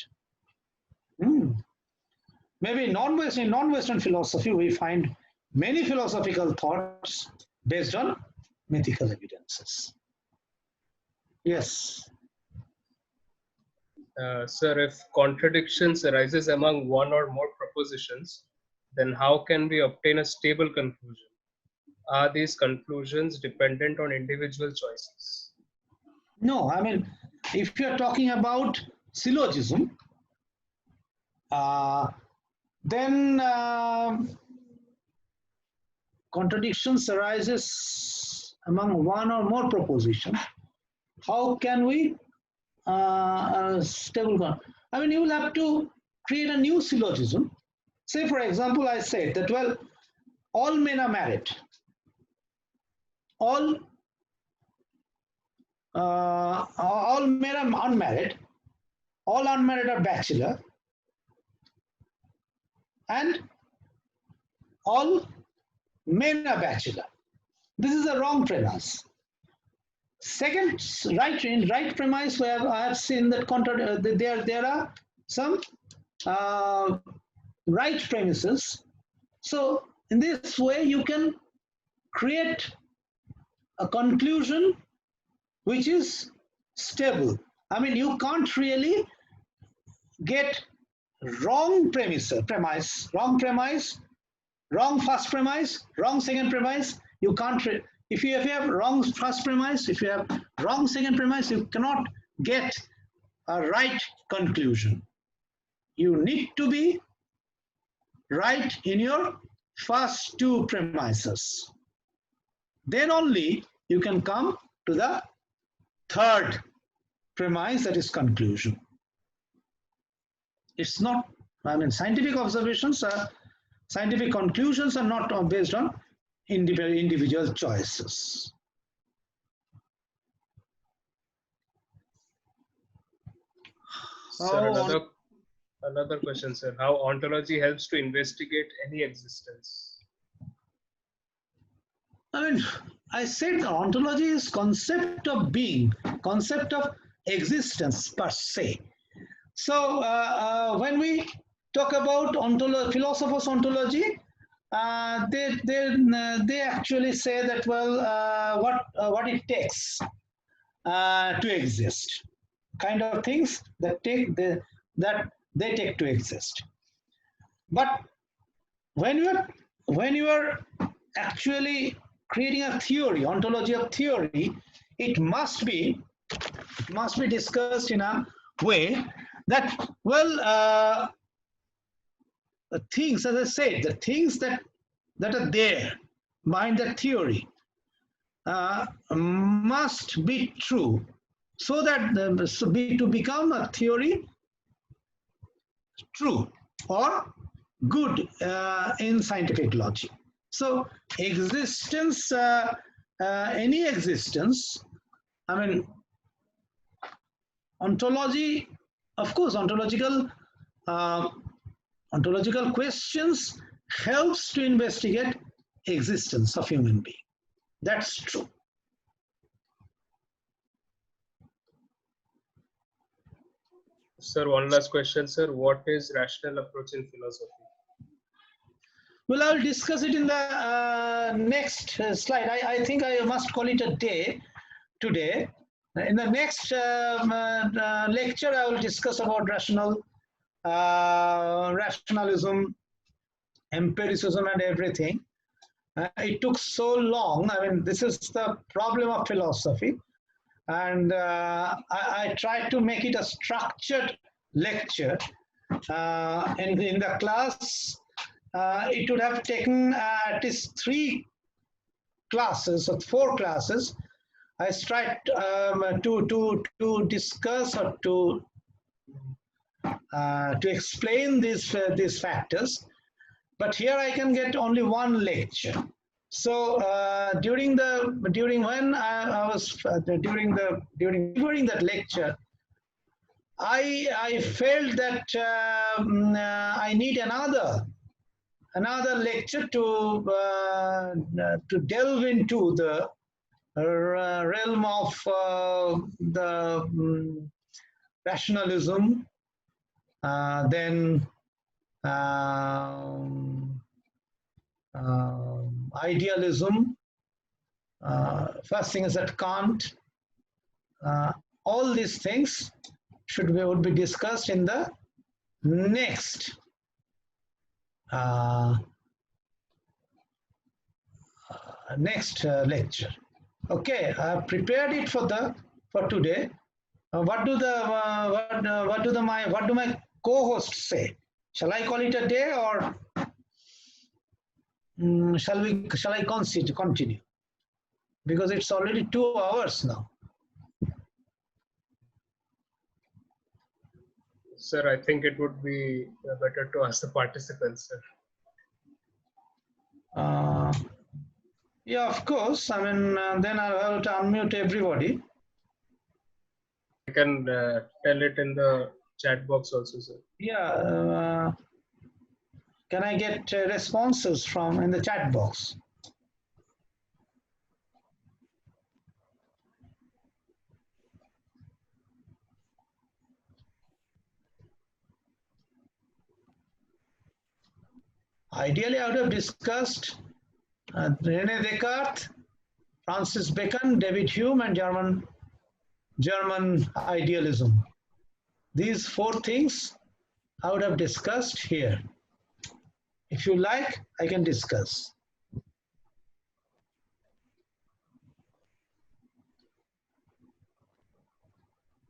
Maybe in non-Western philosophy, we find many philosophical thoughts based on mythical evidences. Yes. Sir, if contradictions arises among one or more propositions, then how can we obtain a stable conclusion? Are these conclusions dependent on individual choices? No, I mean, if you're talking about syllogism, then contradictions arises among one or more propositions. How can we stable one? I mean, you will have to create a new syllogism. Say, for example, I said that, well, all men are married. All men are unmarried. All unmarried are bachelor. And all men are bachelor. This is a wrong premise. Second, right premise where I have seen that there are some right premises. So in this way, you can create a conclusion which is stable. I mean, you can't really get wrong premise, wrong first premise, wrong second premise. You can't. If you have wrong first premise, if you have wrong second premise, you cannot get a right conclusion. You need to be right in your first two premises. Then only you can come to the third premise, that is conclusion. It's not, I mean, scientific observations are, scientific conclusions are not based on individual choices. Sir, another question, sir. How ontology helps to investigate any existence? I mean, I said ontology is concept of being, concept of existence per se. So when we talk about philosophers' ontology, they actually say that, well, what it takes to exist, kind of things that they take to exist. But when you are actually creating a theory, ontology of theory, it must be discussed in a way that, well, the things, as I said, the things that are there behind the theory must be true, so that to become a theory true or good in scientific logic. So existence, any existence, I mean, ontology, of course, ontological questions helps to investigate existence of human being. That's true. Sir, one last question, sir. What is rational approach in philosophy? Well, I'll discuss it in the next slide. I think I must call it a day today. In the next lecture, I will discuss about rationalism, empiricism, and everything. It took so long. I mean, this is the problem of philosophy. and I tried to make it a structured lecture. In the class, it would have taken at least 3 classes or 4 classes. I tried to discuss or to explain these factors, but here I can get only 1 lecture. So during when I was during that lecture, I felt that I need another lecture to delve into the realm of the rationalism, then idealism. First thing is that Kant. All these things would be discussed in the next lecture. Okay, I have prepared it for today. What do my co-hosts say? Shall I call it a day, or shall I continue? Because it's already 2 hours now. Sir, I think it would be better to ask the participants, sir. Yeah, of course. I mean, then I'll have to unmute everybody. I can tell it in the chat box also, sir. Yeah. Can I get responses from in the chat box? Ideally, I would have discussed René Descartes, Francis Bacon, David Hume, and German idealism. These 4 things I would have discussed here. If you like, I can discuss.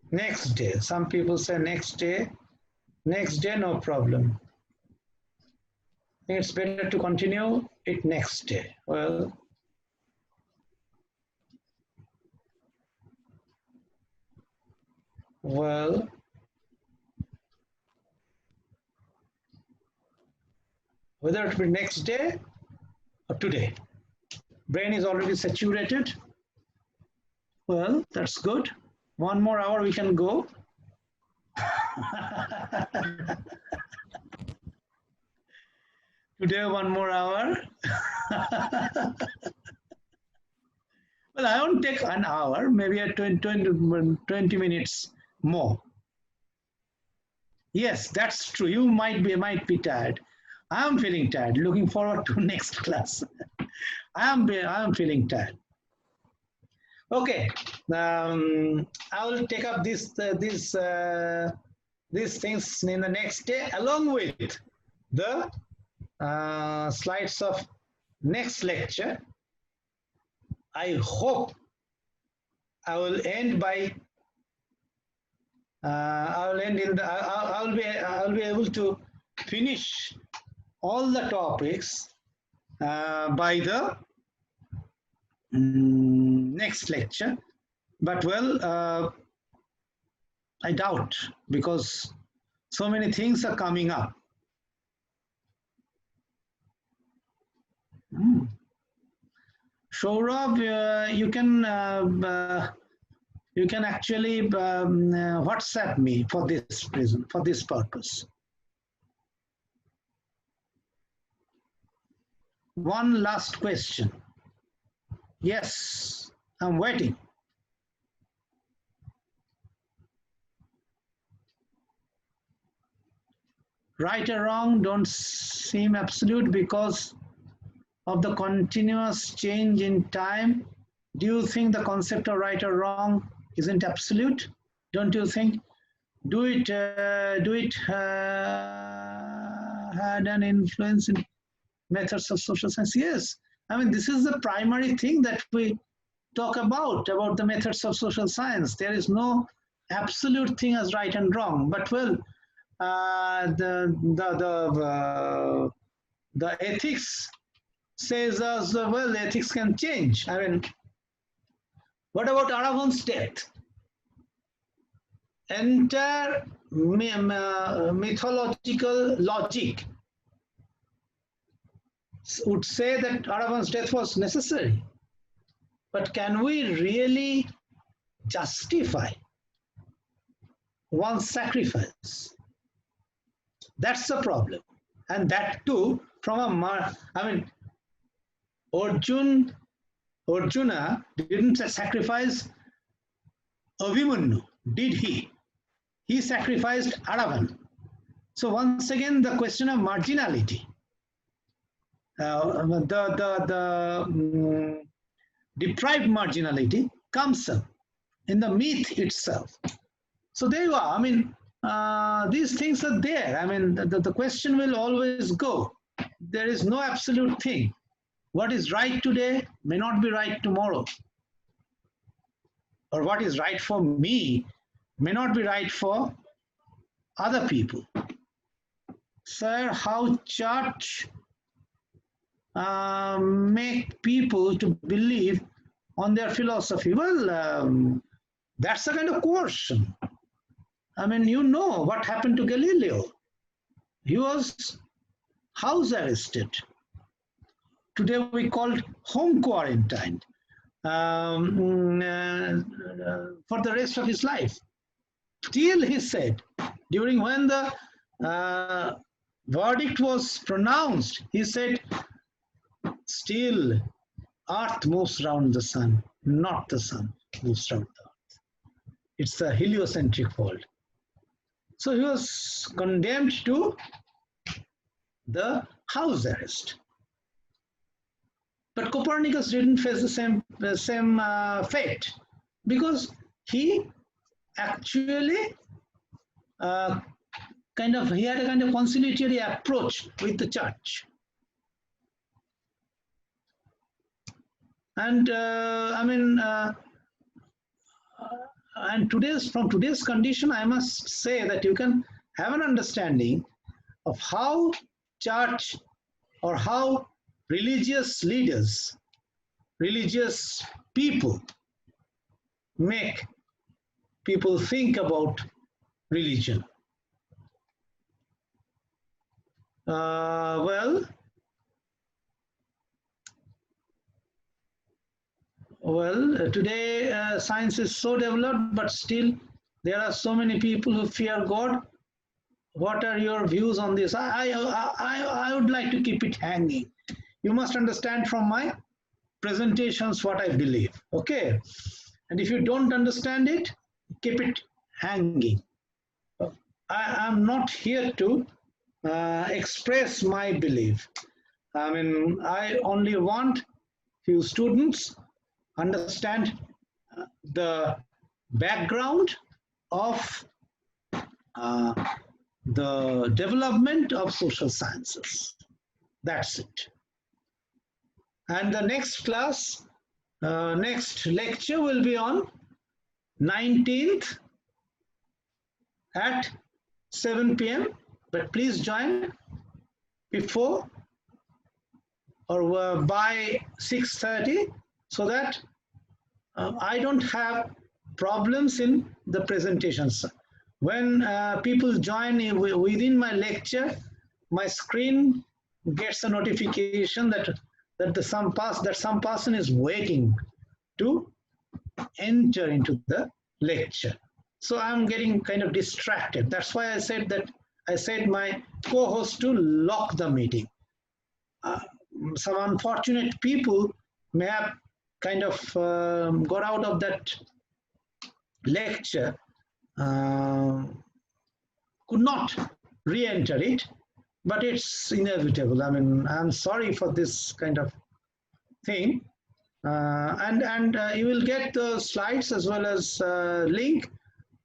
Next day. Some people say next day. Next day, no problem. It's better to continue it next day. Well, whether it be next day or today. Brain is already saturated. Well, that's good. 1 more hour we can go. Today, 1 more hour. Well, I won't take an hour, maybe a 20 minutes more. Yes, that's true. You might be tired. I am feeling tired. Looking forward to next class. I am feeling tired. Okay, I will take up these things in the next day, along with the slides of next lecture. I hope I will end by I'll be able to finish all the topics by the next lecture, but well, I doubt, because so many things are coming up. Saurabh, you can actually WhatsApp me for this reason, for this purpose. One last question. Yes, I'm waiting. Right or wrong don't seem absolute because of the continuous change in time. Do you think the concept of right or wrong isn't absolute? Don't you think? Do it had an influence in methods of social science? Yes. I mean, this is the primary thing that we talk about the methods of social science. There is no absolute thing as right and wrong. But well, the ethics says us, well, ethics can change. I mean, what about ARAVAN's death? Entire mythological logic would say that ARAVAN's death was necessary. But can we really justify one's sacrifice? That's the problem. And that too from I mean, Arjuna didn't sacrifice Abhimanyu, did he? He sacrificed ARAVAN. So once again, the question of marginality. The deprived marginality comes up in the myth itself. So there you are. I mean, these things are there. I mean, the question will always go. There is no absolute thing. What is right today may not be right tomorrow. Or what is right for me may not be right for other people. Sir, how church make people to believe on their philosophy? Well, that's a kind of coercion. I mean, you know what happened to Galileo. He was house arrested. Today we call it home quarantined for the rest of his life. Still, he said, during when the verdict was pronounced, he said, still, earth moves around the sun, not the sun moves around the earth. It's a heliocentric world. So he was condemned to the house arrest. But Copernicus didn't face the same fate, because he actually he had a kind of conciliatory approach with the church. And and from today's condition, I must say that you can have an understanding of how church or how religious leaders, religious people make people think about religion. Well, today science is so developed, but still there are so many people who fear God. What are your views on this? I would like to keep it hanging. You must understand from my presentations what I believe, okay? And if you don't understand it, keep it hanging. I am not here to express my belief. I mean, I only want few students understand the background of the development of social sciences. That's it. And the next class, next lecture will be on 19th at 7 p.m. But please join before or by 6:30, so that I don't have problems in the presentations. When people join within my lecture, my screen gets a notification that some person is waiting to enter into the lecture. So I'm getting kind of distracted. That's why I said my co-host to lock the meeting. Some unfortunate people may have kind of got out of that lecture, could not re-enter it, but it's inevitable. I mean, I'm sorry for this kind of thing. And you will get the slides as well as link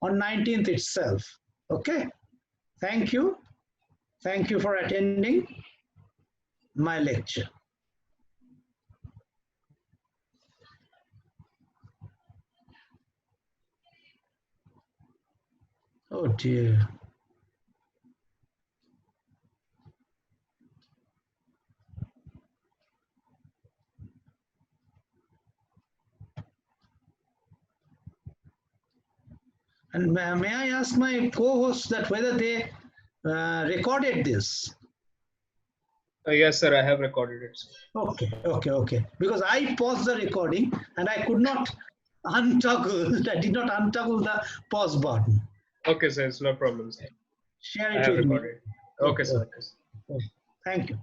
on 19th itself. Okay. Thank you. Thank you for attending my lecture. Oh dear. And may I ask my co-hosts that whether they recorded this? Yes, sir, I have recorded it, sir. Okay. Because I paused the recording and I could not untoggle, I did not untoggle the pause button. Okay, sir, it's no problem, sir. Share I it have with me. recorded. Okay, sir. Okay, sir. Okay. Thank you.